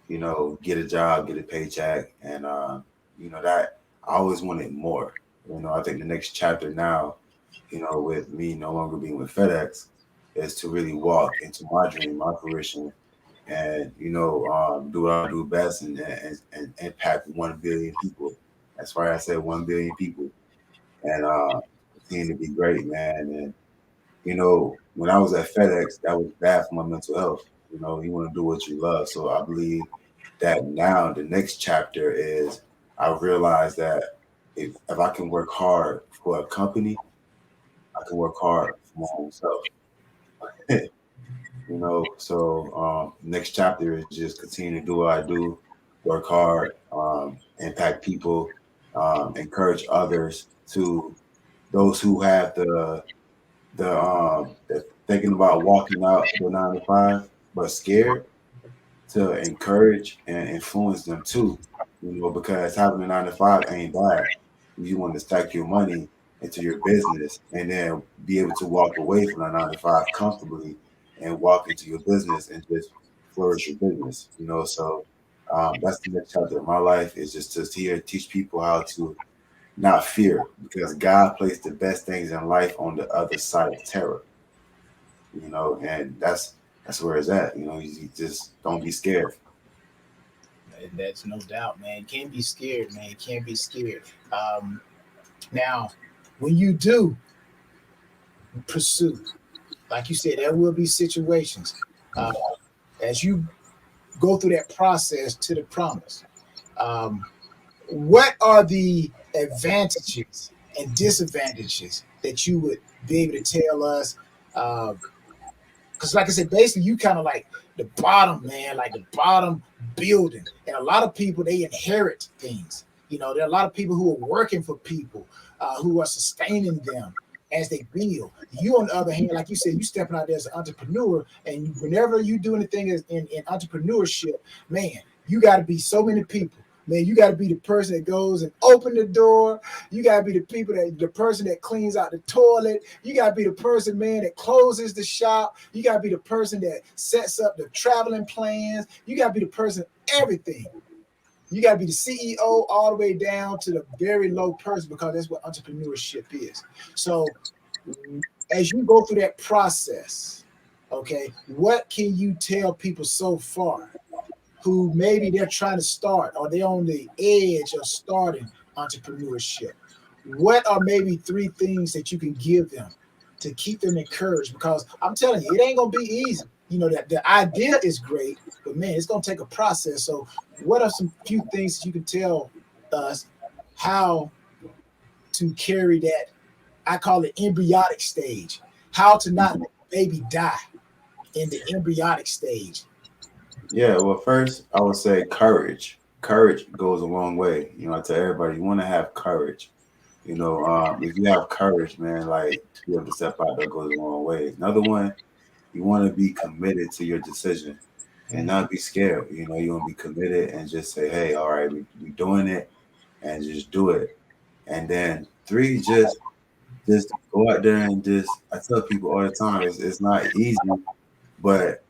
Get a job, get a paycheck, and that I always wanted more. I think the next chapter now, with me no longer being with FedEx, is to really walk into my dream, my fruition, and do what I do best and impact 1 billion people. That's why I said 1 billion people, and continue to be great, man. And when I was at FedEx, that was bad for my mental health. You want to do what you love. So I believe that now the next chapter is I realize that if I can work hard for a company, I can work hard for my own self. So next chapter is just continue to do what I do, work hard, impact people, encourage others to those who have the thinking about walking out the 9 to 5 but scared to encourage and influence them too. Because having a 9 to 5 ain't bad. You want to stack your money into your business and then be able to walk away from that 9 to 5 comfortably and walk into your business and just flourish your business. So that's the next chapter of my life is just to here teach people how to not fear because God placed the best things in life on the other side of terror. And that's where it's at. You just don't be scared. That's no doubt, man. Can't be scared, man. Can't be scared. Um, Now, when you do pursue, like you said, there will be situations uh, as you go through that process to the promise. Um, what are the advantages and disadvantages that you would be able to tell us? Because, like I said, basically, you kind of like the bottom, man, like the bottom building. And a lot of people, they inherit things. There are a lot of people who are working for people who are sustaining them as they build. You, on the other hand, like you said, you stepping out there as an entrepreneur, and whenever you do anything in entrepreneurship, man, you got to be so many people. Man, you got to be the person that goes and open the door. You got to be the person that cleans out the toilet. You got to be the person, man, that closes the shop. You got to be the person that sets up the traveling plans. You got to be the person, everything. You got to be the CEO all the way down to the very low person because that's what entrepreneurship is. So as you go through that process, okay, what can you tell people so far who maybe they're trying to start or they're on the edge of starting entrepreneurship? What are maybe three things that you can give them to keep them encouraged? Because I'm telling you, it ain't gonna be easy. That the idea is great, but man, it's gonna take a process. So, what are some few things that you can tell us how to carry that? I call it embryonic stage. How to not let the baby die in the embryonic stage. Yeah, well, first I would say courage. Courage goes a long way. I tell everybody you want to have courage. If you have courage, man, like to be able to step out, that goes a long way. Another one, you want to be committed to your decision and not be scared. You want to be committed and just say, hey, all right, we doing it and just do it. And then three, just go out there and just, I tell people all the time, it's not easy, but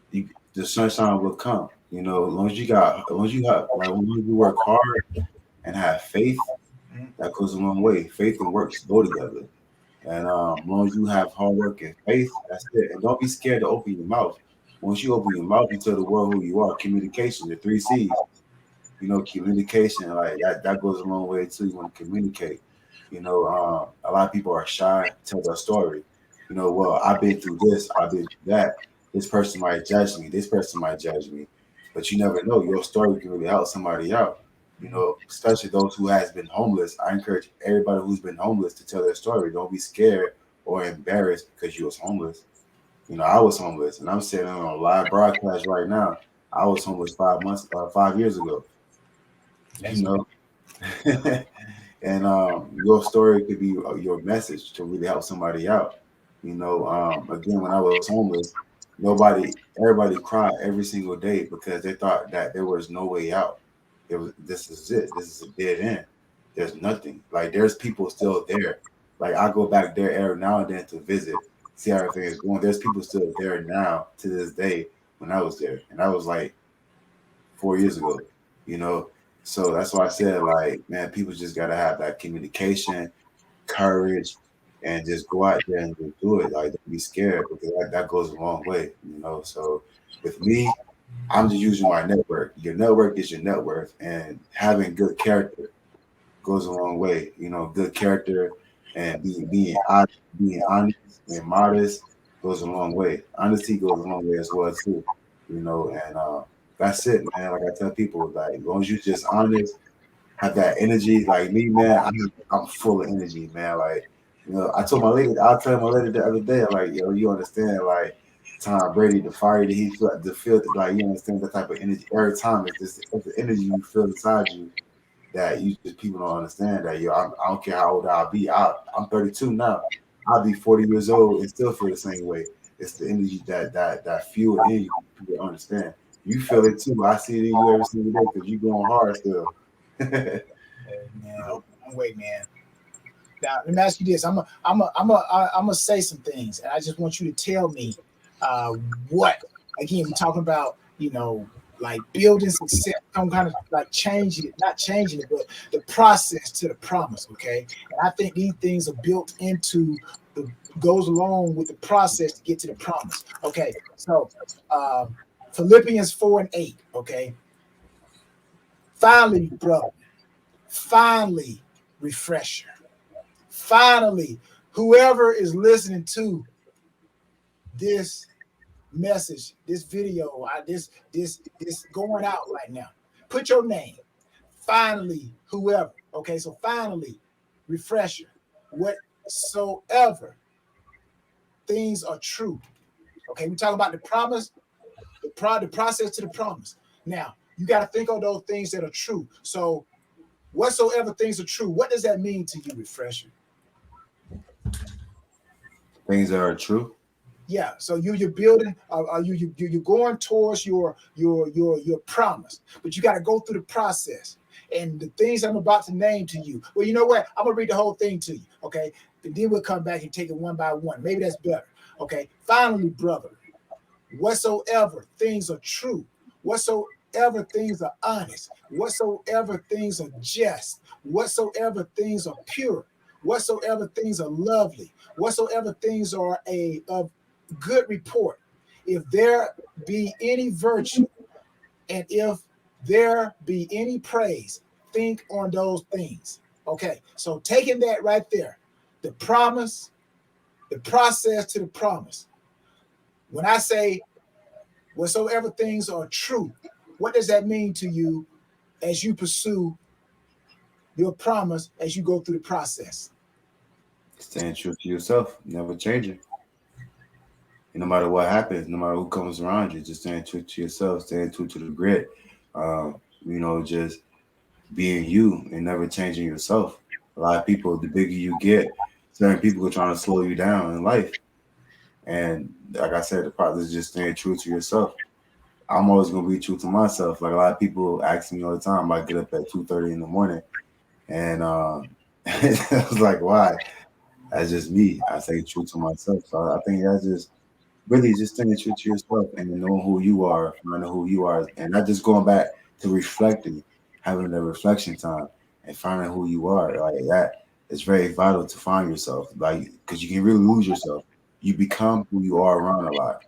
you, the sunshine will come. As long as you have, like, when you work hard and have faith, that goes a long way. Faith and works go together. And as long as you have hard work and faith, that's it. And don't be scared to open your mouth. Once you open your mouth, you tell the world who you are. Communication, the 3 C's. Communication, like that goes a long way too. You want to communicate. A lot of people are shy to tell their story. Well, I've been through this, I've been through that. This person might judge me. This person might judge me, but you never know. Your story can really help somebody out. Especially those who has been homeless. I encourage everybody who's been homeless to tell their story. Don't be scared or embarrassed because you was homeless. I was homeless, and I'm sitting on a live broadcast right now. I was homeless 5 months, 5 years ago. You That's know, and your story could be your message to really help somebody out. Again, when I was homeless, everybody cried every single day because they thought that there was no way out. This is it. This is a dead end. There's nothing. Like there's people still there. Like I go back there every now and then to visit, see how everything is going. There's people still there now to this day when I was there, and that was like 4 years ago. You know, so that's why I said like, man, people just gotta have that communication, courage, and just go out there and just do it. Like don't be scared because that goes a long way. So with me, I'm just using my network. Your network is your net worth, and having good character goes a long way. Good character and being honest and modest goes a long way. Honesty goes a long way as well too. And that's it, man. Like I tell people, like as long as you just honest, have that energy. Like me, man, I'm full of energy, man. Like I told my lady the other day, like you understand, like Tom Brady, the fire that he feel, the feel, like you understand the type of energy. Every time it's the energy you feel inside you that you just people don't understand that I don't care how old I'll be. I'm 32 now. I'll be 40 years old and still feel the same way. It's the energy that fuel in you. People don't understand. You feel it too. I see it in you every single day because you going hard still. Hey, man, wait, man. Now let me ask you this. I'm gonna say some things, and I just want you to tell me uh, what. Again, we're talking about like building success, some kind of like changing it, not changing it, but the process to the promise. Okay, and I think these things are built into the goes along with the process to get to the promise. Okay, so Philippians 4:8. Okay, finally, brother, finally, refresher. Finally, whoever is listening to this message, this video, this going out right now, put your name. Finally, whoever. Okay, so finally, refresher. Whatsoever things are true. Okay, we talk about the promise, the process to the promise. Now, you got to think of those things that are true. So, whatsoever things are true, what does that mean to you, refresher? Things that are true. Yeah, so you're building, you're going towards your promise, but you got to go through the process. And the things I'm about to name to you, well, you know what? I'm gonna read the whole thing to you, okay? And then we'll come back and take it one by one. Maybe that's better, okay? Finally, brother, whatsoever things are true, whatsoever things are honest, whatsoever things are just, whatsoever things are pure, whatsoever things are lovely, whatsoever things are of good report, if there be any virtue, and if there be any praise, think on those things. Okay, so taking that right there, the promise, the process to the promise. When I say whatsoever things are true, what does that mean to you as you pursue your promise, as you go through the process? Staying true to yourself, never changing. And no matter what happens, no matter who comes around you, just staying true to yourself, staying true to the grit. Just being you and never changing yourself. A lot of people, the bigger you get, certain people are trying to slow you down in life. And like I said, the problem is just staying true to yourself. I'm always gonna be true to myself. Like a lot of people ask me all the time, I get up at 2:30 in the morning, and I was like, why? That's just me. I stay true to myself. So I think that's just really just staying true to yourself and then knowing who you are, finding who you are, and not just going back to reflecting, having the reflection time and finding who you are. Like that is very vital to find yourself. Like because you can really lose yourself. You become who you are around a lot.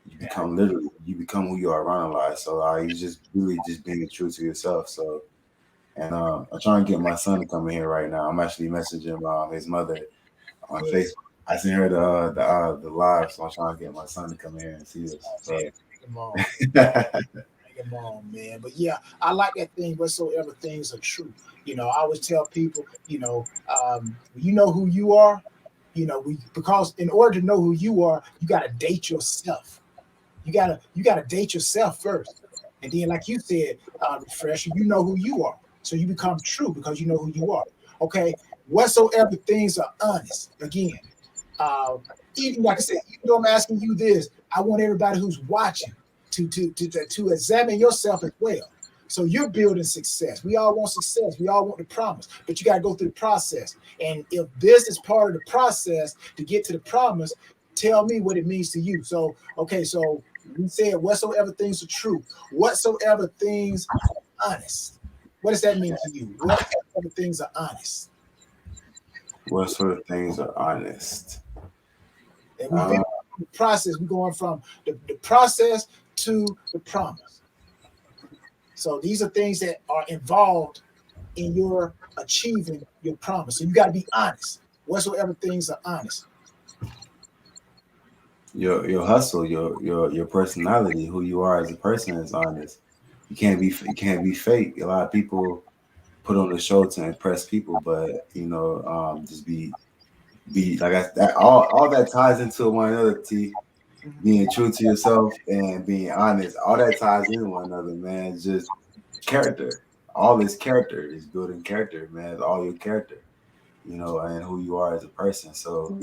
You become who you are around a lot. So you just really just being true to yourself. So and I'm trying to get my son to come in here right now. I'm actually messaging his mother on Yeah, Facebook. I seen her the live, so I'm trying to get my son to come here and see us. oh, man, So bring them on. Bring them on, man. But yeah, I like that thing. Whatsoever things are true. I always tell people, you know who you are. Because in order to know who you are, you got to date yourself. You gotta date yourself first, and then, like you said, refresher, you know who you are, so you become true because you know who you are. Okay, whatsoever things are honest. Again, uh, even like I said, even though I'm asking you this, I want everybody who's watching to examine yourself as well. So you're building success. We all want success. We all want the promise, but you got to go through the process. And if this is part of the process to get to the promise, tell me what it means to you. So, okay, so we said whatsoever things are true, whatsoever things are honest. What does that mean to you? Whatsoever things are honest. what sort of things are honest? And we've been Uh, through the process. We're going from the process to the promise. So these are things that are involved in your achieving your promise. So you got to be honest. Whatsoever things are honest. your hustle, your personality, who you are as a person is honest. You can't be fake. A lot of people put on the show to impress people, but just be like that. All that ties into one another. Being true to yourself and being honest, all that ties into one another, man. It's just character. All this character is building character, man. It's all your character, and who you are as a person. So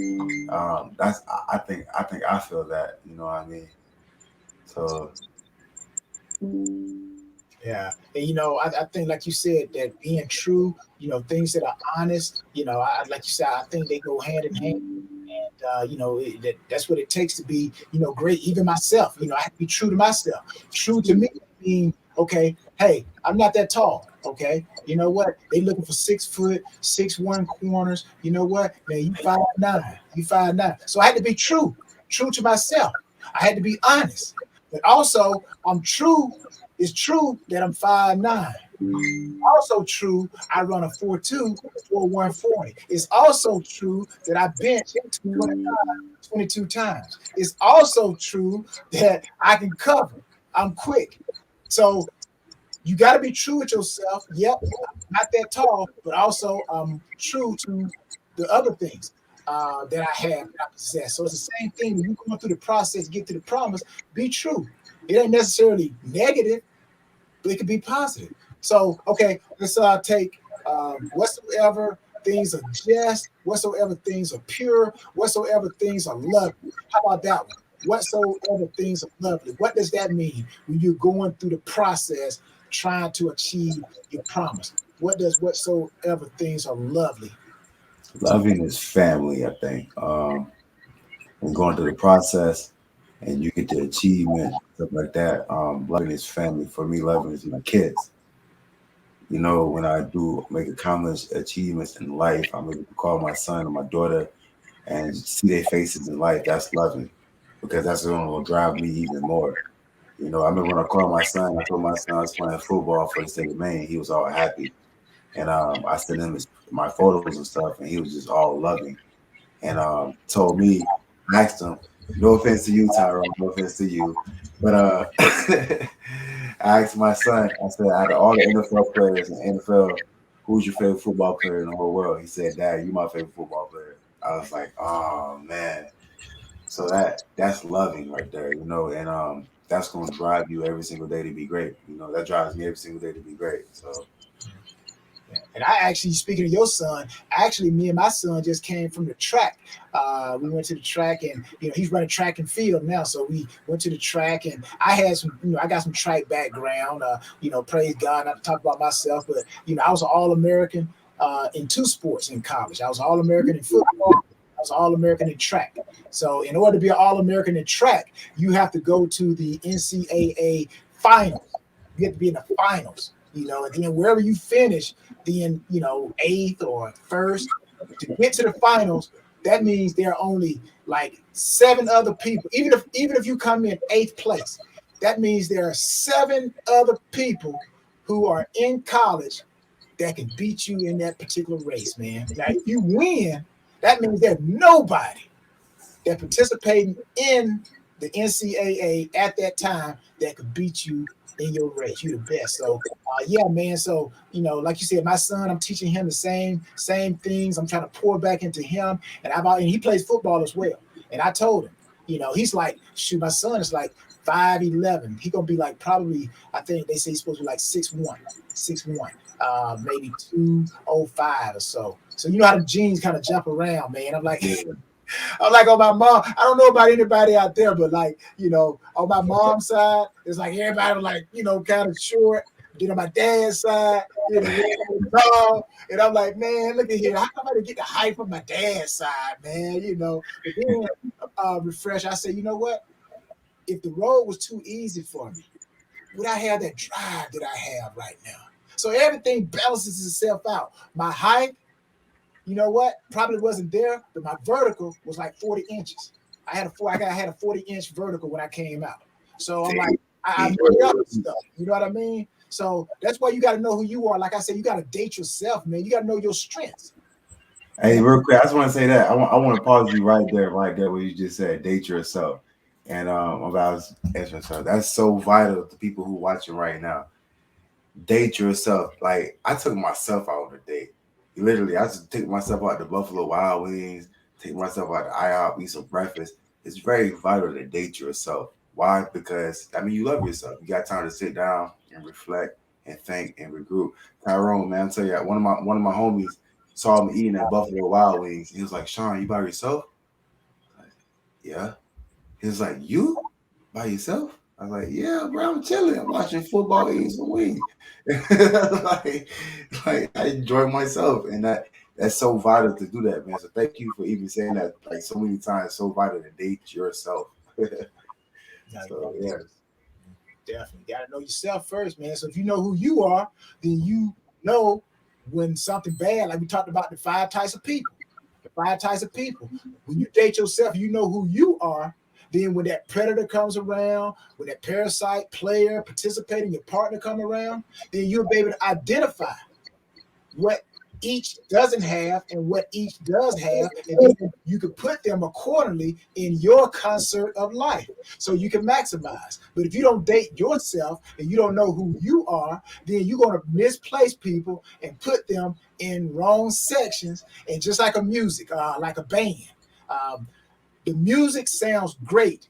that's I think I feel that, you know what I mean. So Yeah, and I think like you said that being true, things that are honest, like you said, I think they go hand in hand. And that's what it takes to be, great. Even myself, I have to be true to myself. True to me, mean okay. Hey, I'm not that tall. Okay, you know what? They looking for 6 foot, 6'1" corners. You know what, man? You 5'9". You 5'9". So I had to be true to myself. I had to be honest, but also I'm true. It's true that I'm 5'9". Also true, I run a 4.2 for 140. It's also true that I bench 22 times. It's also true that I can cover. I'm quick. So you got to be true with yourself. Yep, I'm not that tall, but also I'm true to the other things that I have, that I possess. So it's the same thing when you're going through the process to get to the promise. Be true. It ain't necessarily negative, but it could be positive. So, okay, let's take whatsoever things are just, whatsoever things are pure, whatsoever things are lovely. How about that one? Whatsoever things are lovely. What does that mean when you're going through the process trying to achieve your promise? What does whatsoever things are lovely? Loving is family, I think. And going through the process and you get the achievement, stuff like that. Loving is family. For me, loving is my kids. You know, when I do make accomplish achievements in life, I'm able to call my son or my daughter and see their faces in life. That's loving because that's going to drive me even more. You know, I remember when I called my son, I told my son I was playing football for the state of Maine. He was all happy. And I sent him my photos and stuff, and he was just all loving. And told me, I asked him, no offense to you, Tyrone, no offense to you, but I asked my son, I said, out of all the NFL players in the NFL, who's your favorite football player in the whole world? He said, Dad, you my favorite football player. I was like, oh man. So that's loving right there, you know, and that's gonna drive you every single day to be great. You know, that drives me every single day to be great. So Yeah. And I actually, speaking of your son, actually, me and my son just came from the track. We went to the track, and he's running track and field now. So we went to the track, and I had some, I got some track background. Praise God, not to talk about myself, but I was an All American in two sports in college. I was All American in football. I was All American in track. So in order to be an All American in track, you have to go to the NCAA finals. You have to be in the finals. And then wherever you finish, then eighth or first to get to the finals, that means there are only like seven other people. Even if you come in eighth place, that means there are seven other people who are in college that can beat you in that particular race, man. Now, if you win, that means there's nobody that participating in the NCAA at that time that could beat you in your race. You the best. So yeah, man. So like you said, my son, I'm teaching him the same things. I'm trying to pour back into him, and he plays football as well. And I told him, he's like, shoot, my son is like 5'11". He gonna be like probably, I think they say he's supposed to be like 6'1", 6'1", maybe 205 or so. So you know how the genes kind of jump around, man. I'm like, yeah, I'm like on my mom. I don't know about anybody out there, but like, on my mom's side, it's like everybody was like, kind of short. Then on my dad's side, tall. And I'm like, man, look at here. How come I didn't get the height from my dad's side, man? But then refresh, I said, you know what? If the road was too easy for me, would I have that drive that I have right now? So everything balances itself out. My height, you know what? Probably wasn't there, but my vertical was like 40 inches. I had a 40-inch vertical when I came out. So I'm like, I made up stuff. You know what I mean? So that's why you got to know who you are. Like I said, you got to date yourself, man. You got to know your strengths. hey, real quick, I just want to say that I want to pause you right there, where you just said date yourself, and about answering yourself. That's so vital to people who watching right now. Date yourself. Like I took myself out on a date. Literally, I just took myself out to Buffalo Wild Wings, take myself out to IHOP, eat some breakfast. It's very vital to date yourself. Why? Because I mean you love yourself. You got time to sit down and reflect and think and regroup. Tyrone, man, I'm telling you, one of my homies saw me eating at Buffalo Wild Wings. He was like, Shawn, you by yourself? Like, yeah. He was like, you by yourself? I was like, yeah, bro, I'm chilling. I'm watching football, eating some wings. like I enjoy myself, and that's so vital to do that, man. So thank you for even saying that like so many times. So vital to date yourself. Gotta So know yeah, definitely gotta know yourself first, man. So if you know who you are, then you know when something bad, like we talked about the 5 types of people. The 5 types of people. When you date yourself, you know who you are. Then when that predator comes around, when that parasite player participating, your partner come around, then you'll be able to identify what each doesn't have and what each does have, and then you can put them accordingly in your concert of life so you can maximize. But if you don't date yourself and you don't know who you are, then you're going to misplace people and put them in wrong sections. And just like a music, like a band, um, the music sounds great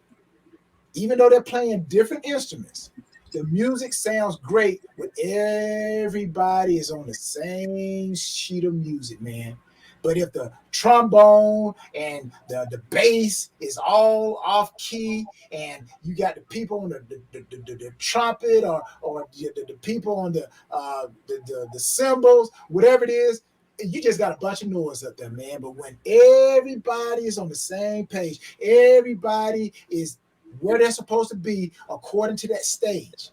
even though they're playing different instruments. The music sounds great when everybody is on the same sheet of music, man. But if the trombone and the bass is all off key, and you got the people on the trumpet, or the people on the cymbals, whatever it is, you just got a bunch of noise up there, man. But when everybody is on the same page, everybody is where they're supposed to be according to that stage,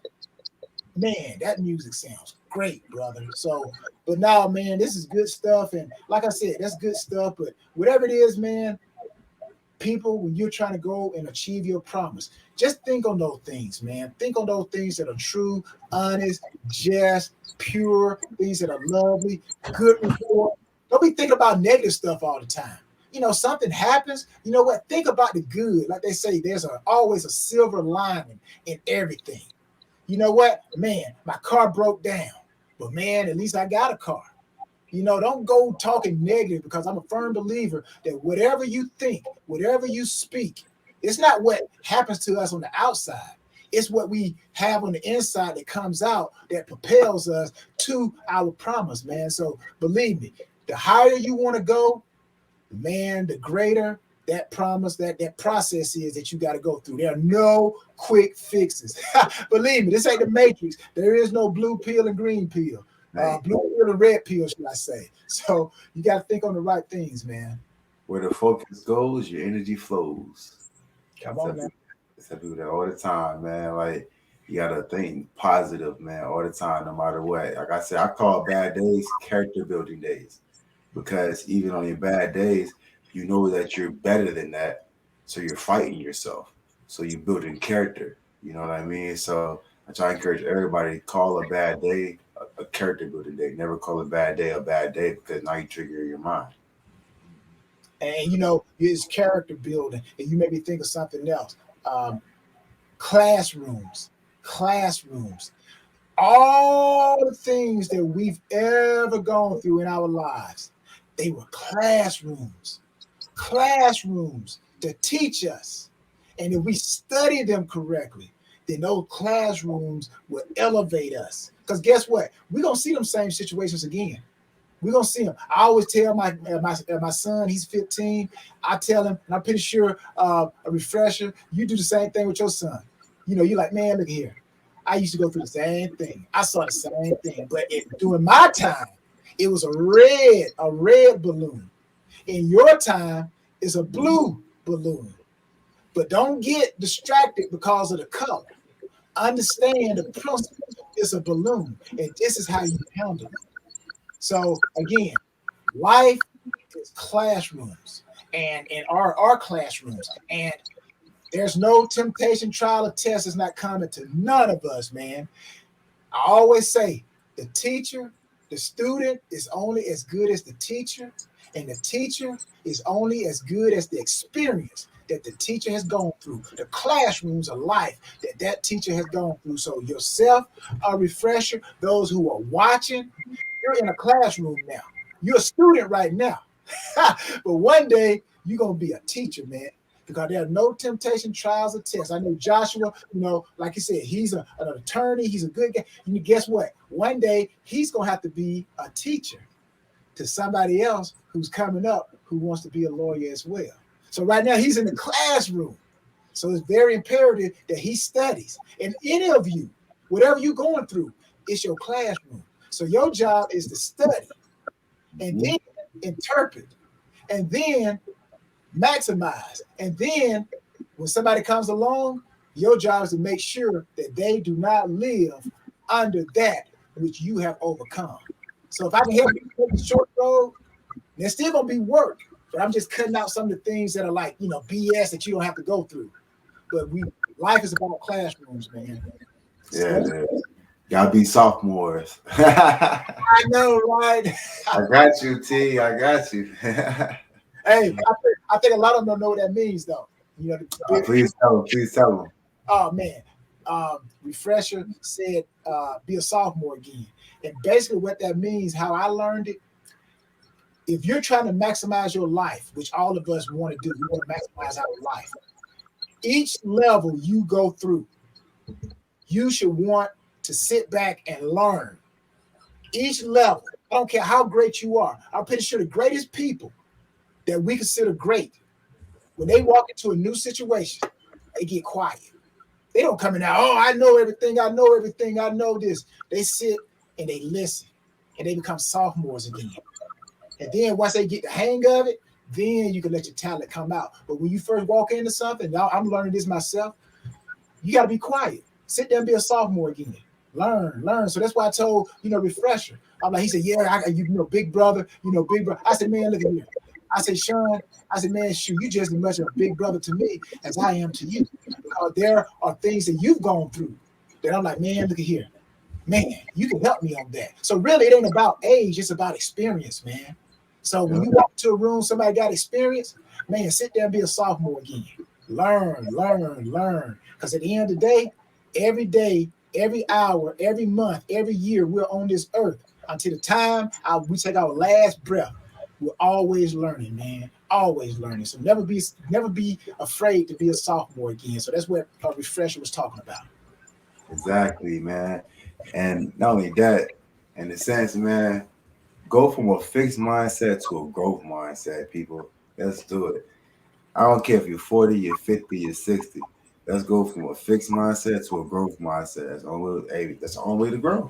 man, that music sounds great, brother. So, but now, man, this is good stuff. And like I said, that's good stuff. But whatever it is, man, people, when you're trying to go and achieve your promise, just think on those things, man. Think on those things that are true, honest, just, pure, things that are lovely, good report. Don't be thinking about negative stuff all the time. Something happens, you know what? Think about the good. Like they say, there's always a silver lining in everything. You know what? Man, my car broke down. But man, at least I got a car. Don't go talking negative, because I'm a firm believer that whatever you think, whatever you speak, it's not what happens to us on the outside. It's what we have on the inside that comes out that propels us to our promise, man. So believe me, the higher you want to go, man, the greater that promise, that process is that you got to go through. There are no quick fixes. Believe me, this ain't the Matrix. There is no blue pill and green pill. hey, Blue pill and red pill, should I say. So you got to think on the right things, man. where the focus goes, your energy flows. I Come tell on now. people, I tell people that all the time, man. Like you gotta think positive, man, all the time, no matter what. Like I said, I call bad days character building days, because even on your bad days, you know that you're better than that, so you're fighting yourself, so you're building character. You know what I mean? So I try to encourage everybody to call a bad day a character building day. Never call a bad day, because now you trigger your mind. And it's character building, and you made me think of something else. Um, classrooms, classrooms. All the things that we've ever gone through in our lives, they were classrooms to teach us. And if we study them correctly, then those classrooms will elevate us. Because guess what? We're going to see them same situations again. We're going to see them. I always tell my son, he's 15. I tell him, and I'm pretty sure a refresher, you do the same thing with your son. You're like, man, look here. I used to go through the same thing. I saw the same thing. But during my time, it was a red balloon. In your time, it's a blue balloon. But don't get distracted because of the color. Understand the principle. It's a balloon, and this is how you handle it. So again, life is classrooms, and our classrooms, and there's no temptation, trial, or test is not coming to none of us, man. I always say the teacher, the student is only as good as the teacher, and the teacher is only as good as the experience that the teacher has gone through, the classrooms of life that teacher has gone through. So yourself, a refresher, those who are watching, you're in a classroom now. You're a student right now. But one day you're gonna be a teacher, man. Because there are no temptation, trials, or tests. I know Joshua, like you said, he's an attorney, he's a good guy. Guess what? One day he's gonna have to be a teacher to somebody else who's coming up who wants to be a lawyer as well. So right now he's in the classroom. So it's very imperative that he studies. And any of you, whatever you're going through, it's your classroom. So your job is to study and Mhm. then interpret and then maximize. And then when somebody comes along, your job is to make sure that they do not live under that which you have overcome. So if I can help you take the short road, there's still gonna be work, but I'm just cutting out some of the things that are like, BS that you don't have to go through. But life is about classrooms, man. Yeah, Study. dude. Y'all be sophomores. I I know, right? got you, T. I got you. Hey, I think a lot of them don't know what that means, though. The big, Please tell them. Please tell them. oh man, refresher said, be a sophomore again, and basically what that means, how I learned it. If you're trying to maximize your life, which all of us want to do, we want to maximize our life. Each level you go through, you should want to sit back and learn. Each level, I don't care how great you are. I'm pretty sure the greatest people that we consider great, when they walk into a new situation, they get quiet. They don't come in now, oh, I know everything, I know everything, I know this. They sit and they listen and they become sophomores again. And then once they get the hang of it, then you can let your talent come out. But when you first walk into something, now I'm learning this myself, you got to be quiet. Sit there and be a sophomore again. Learn. So that's why I told, refresher. I'm like, he said, yeah, big brother, big brother. I said, man, look at here. I said, Shawn, I said, man, shoot, you just as much of a big brother to me as I am to you. Because there are things that you've gone through that I'm like, man, look at here. Man, you can help me on that. So really, it ain't about age, it's about experience, man. So when Yeah. you walk into a room, somebody got experience, man, sit there and be a sophomore again. Learn. Because at the end of the day, every hour, every month, every year, we're on this earth until the time we take our last breath. We're always learning, man. Always learning. So never be afraid to be a sophomore again. So that's what refresher was talking about. Exactly, man. And not only that, in a sense, man, go from a fixed mindset to a growth mindset, people. Let's do it. I don't care if you're 40, you're 50, you're 60. Let's go from a fixed mindset to a growth mindset. That's the only way to grow.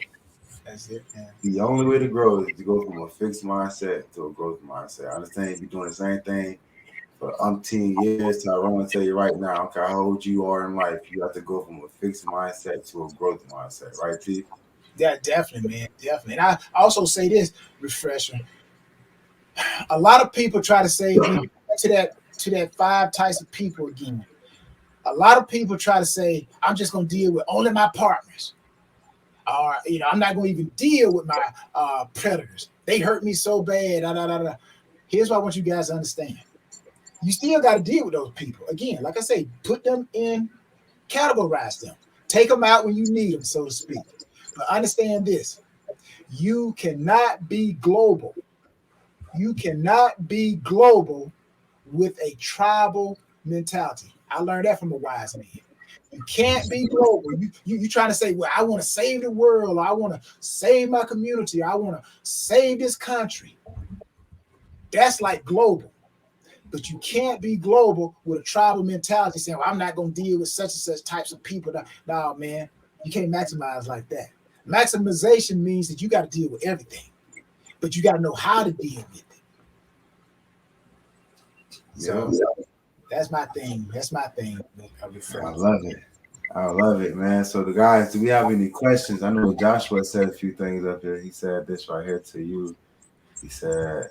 That's it, man. The only way to grow is to go from a fixed mindset to a growth mindset. I understand if you're doing the same thing for umpteen years. Tyrone will tell you right now, I don't care how old you are in life, you have to go from a fixed mindset to a growth mindset, right, T? Yeah, definitely, man. Definitely. And I also say this, refresher. A lot of people try to say to that 5 types of people again. A lot of people try to say, I'm just gonna deal with only my partners. Or, I'm not gonna even deal with my predators. They hurt me so bad. Da, da, da, da. Here's what I want you guys to understand. You still got to deal with those people. Again, like I say, put them in, categorize them, take them out when you need them, so to speak. But understand this: you cannot be global. You cannot be global with a tribal mentality. I learned that from a wise man. You can't be global. You trying to say, well, I want to save the world, or I want to save my community, or I want to save this country. That's like global. But you can't be global with a tribal mentality saying, well, I'm not going to deal with such and such types of people. No, man, you can't maximize like that. Maximization means that you got to deal with everything, but you got to know how to deal with it. Yeah. So that's my thing. That's my thing. I love it. I love it, man. So the guys, do we have any questions? I know Joshua said a few things up here. He said this right here to you. He said,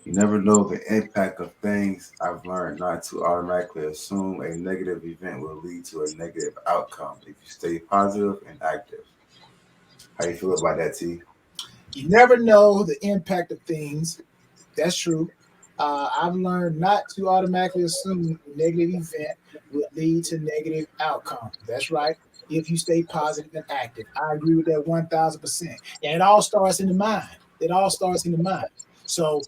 you never know the impact of things. I've learned not to automatically assume a negative event will lead to a negative outcome if you stay positive and active. How you feel about that, T? You never know the impact of things. That's true. I've learned not to automatically assume a negative event would lead to negative outcomes. That's right. If you stay positive and active, I agree with that 1,000%. And it all starts in the mind. It all starts in the mind. So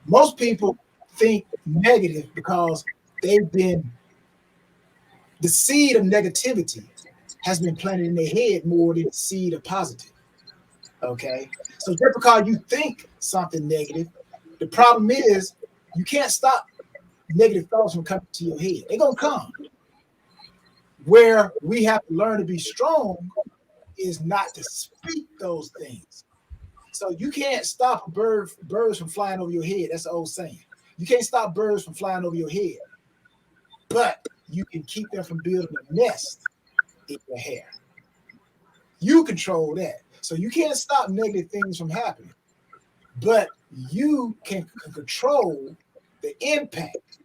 most people think negative because they've been the seed of negativity has been planted in their head more than the seed of positive. Okay. So just because you think something negative, the problem is you can't stop negative thoughts from coming to your head. They're gonna come. Where we have to learn to be strong is not to speak those things. So you can't stop birds from flying over your head. That's the old saying. You can't stop birds from flying over your head, but you can keep them from building a nest in your hair. You control that. So you can't stop negative things from happening, but you can control the impact.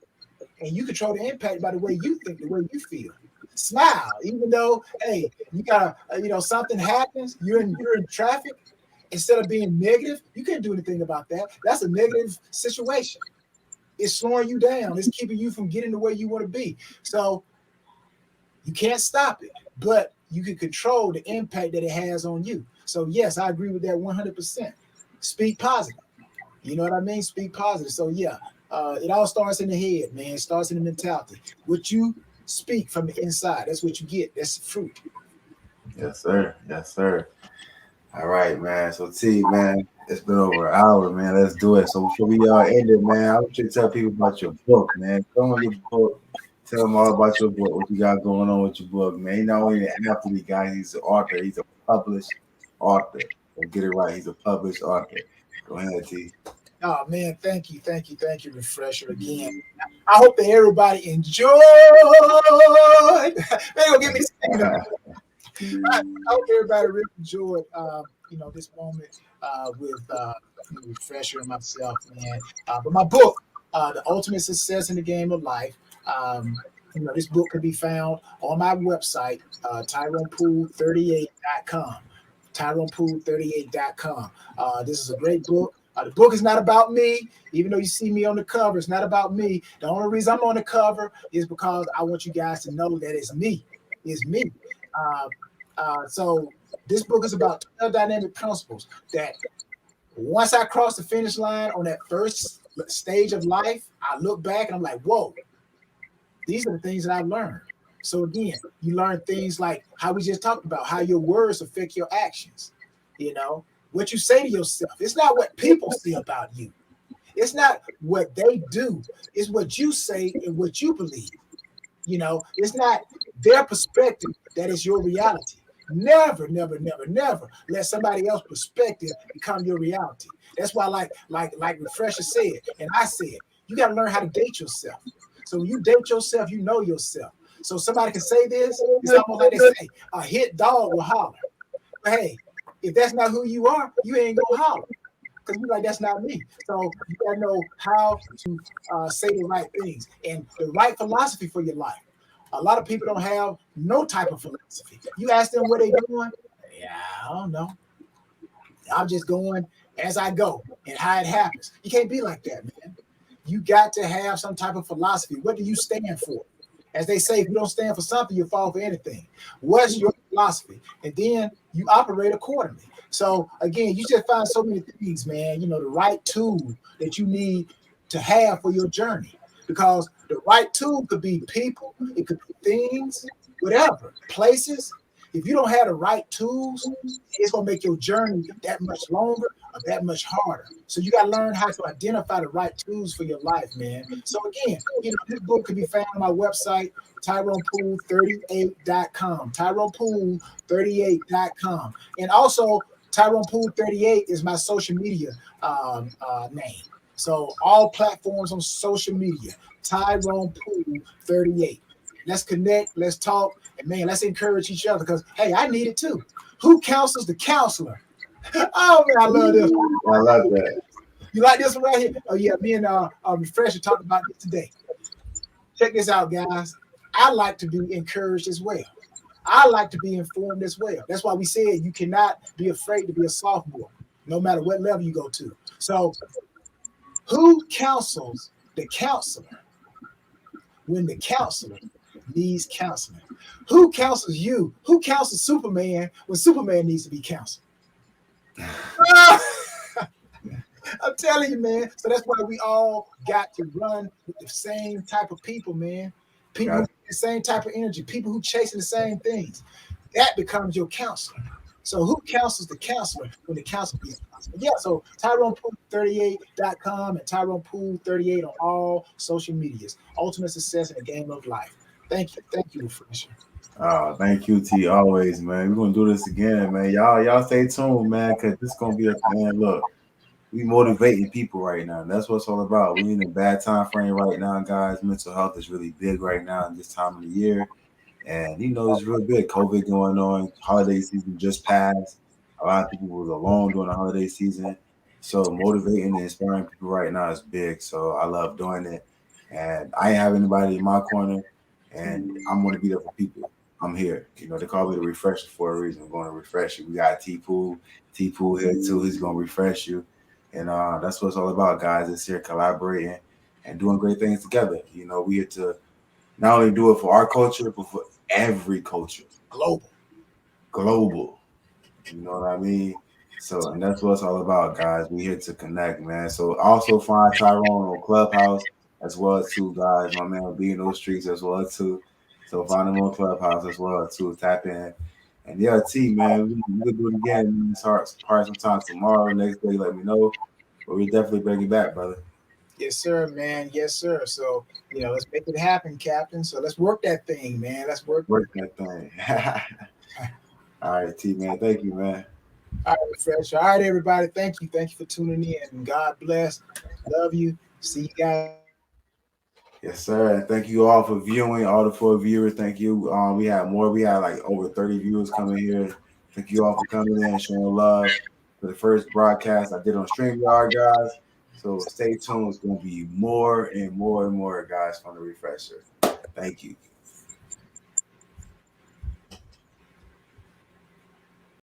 And you control the impact by the way you think, the way you feel. Smile, even though, hey, you gotta, something happens, you're in traffic. Instead of being negative, you can't do anything about that. That's a negative situation. It's slowing you down. It's keeping you from getting to where you want to be. So you can't stop it, but you can control the impact that it has on you. So yes, I agree with that 100%. Speak positive. You know what I mean? Speak positive. So yeah, it all starts in the head, man. It starts in the mentality. What you speak from the inside, that's what you get. That's the fruit. Yes, sir. Yes, sir. All right, man. So T, man, it's been over an hour, man. Let's do it. So before we end it, man, I want you to tell people about your book, man. Come on your book. Tell them all about your book, what you got going on with your book, man. He's not only an athlete guy, he's an author. He's a published author. So get it right. He's a published author. Go ahead, T. Oh man, thank you, Refresher again. I hope that everybody enjoyed. They gonna get me singing. I hope everybody really enjoyed, this moment with Refresher and myself, man. But my book, The Ultimate Success in the Game of Life, this book can be found on my website, TyronePoole38.com. TyronePoole38.com. This is a great book. The book is not about me, even though you see me on the cover. It's not about me. The only reason I'm on the cover is because I want you guys to know that it's me. It's me. So this book is about 12 dynamic principles that once I cross the finish line on that first stage of life, I look back and I'm like, whoa, these are the things that I've learned. So again, you learn things like how we just talked about, how your words affect your actions. What you say to yourself. It's not what people say about you. It's not what they do. It's what you say and what you believe. It's not their perspective that is your reality. Never, never, never, never let somebody else's perspective become your reality. That's why, like Refresher said, and I said, you got to learn how to date yourself. So when you date yourself, you know yourself. So somebody can say this. It's almost like they say, a hit dog will holler. But hey, if that's not who you are, you ain't gonna holler. Because you're like, that's not me. So you gotta know how to say the right things and the right philosophy for your life. A lot of people don't have no type of philosophy. You ask them what they doing, yeah, I don't know. I'm just going as I go and how it happens. You can't be like that, man. You got to have some type of philosophy. What do you stand for? As they say, if you don't stand for something, you fall for anything. What's your philosophy? And then you operate accordingly. So again, you just find so many things, man. The right tool that you need to have for your journey. Because the right tool could be people, it could be things, whatever, places. If you don't have the right tools, it's gonna make your journey that much longer or that much harder. So you gotta learn how to identify the right tools for your life, man. So again, this book can be found on my website, TyronePoole38.com. TyronePoole38.com. And also Tyrone Poole 38 is my social media name. So all platforms on social media, Tyrone Poole 38. Let's connect, let's talk, and man, let's encourage each other because hey, I need it too. Who counsels the counselor? Oh man, I love this. I love that. You like this one right here? Oh yeah, me and Refresher talked about this today. Check this out, guys. I like to be encouraged as well. I like to be informed as well. That's why we said you cannot be afraid to be a sophomore, no matter what level you go to. So, who counsels the counselor when the counselor needs counseling? Who counsels you? Who counsels Superman when Superman needs to be counseled? I'm telling you, man. So that's why we all got to run with the same type of people, man. People who the same type of energy, people who chasing the same things. That becomes your counselor. So who counsels the counselor when the counselor is counselor? Yeah, so TyronePoole38.com and TyronePoole38 on all social medias. Ultimate success in the game of life. Thank you, Refresher. Thank you, T. Always, man. We're gonna do this again, man. Y'all stay tuned, man, because this gonna be a man. Look, we motivating people right now. That's what it's all about. We in a bad time frame right now, guys. Mental health is really big right now in this time of the year. And it's real big. COVID going on, holiday season just passed. A lot of people was alone during the holiday season. So motivating and inspiring people right now is big. So I love doing it. And I ain't have anybody in my corner, and I'm gonna be there for people. I'm here. They call me the refresher for a reason. I'm going to refresh you. We got T Pool here too. He's gonna refresh you. And that's what it's all about, guys. It's here collaborating and doing great things together. We here to not only do it for our culture, but for every culture, Global. global. You know what I mean? So, and that's what it's all about, guys. We here to connect, man. So, also find Tyrone on Clubhouse as well too, guys. My man will be in those streets as well too. So, find him on Clubhouse as well too. Tap in. And yeah, T, man, we could do it again. It's hard sometime tomorrow, next day. Let me know. But we definitely bring it back, brother. Yes, sir, man. Yes, sir. So, let's make it happen, Captain. So let's work that thing, man. Let's work. Work that thing. All right, T, man. Thank you, man. All right, fresh. All right, everybody. Thank you. Thank you for tuning in. God bless. Love you. See you guys next week. Yes, sir. And thank you all for viewing, all the 4 viewers. Thank you. We had more. We had like over 30 viewers coming here. Thank you all for coming in, showing love for the first broadcast I did on StreamYard, guys. So stay tuned. It's going to be more and more and more, guys, from the refresher. Thank you.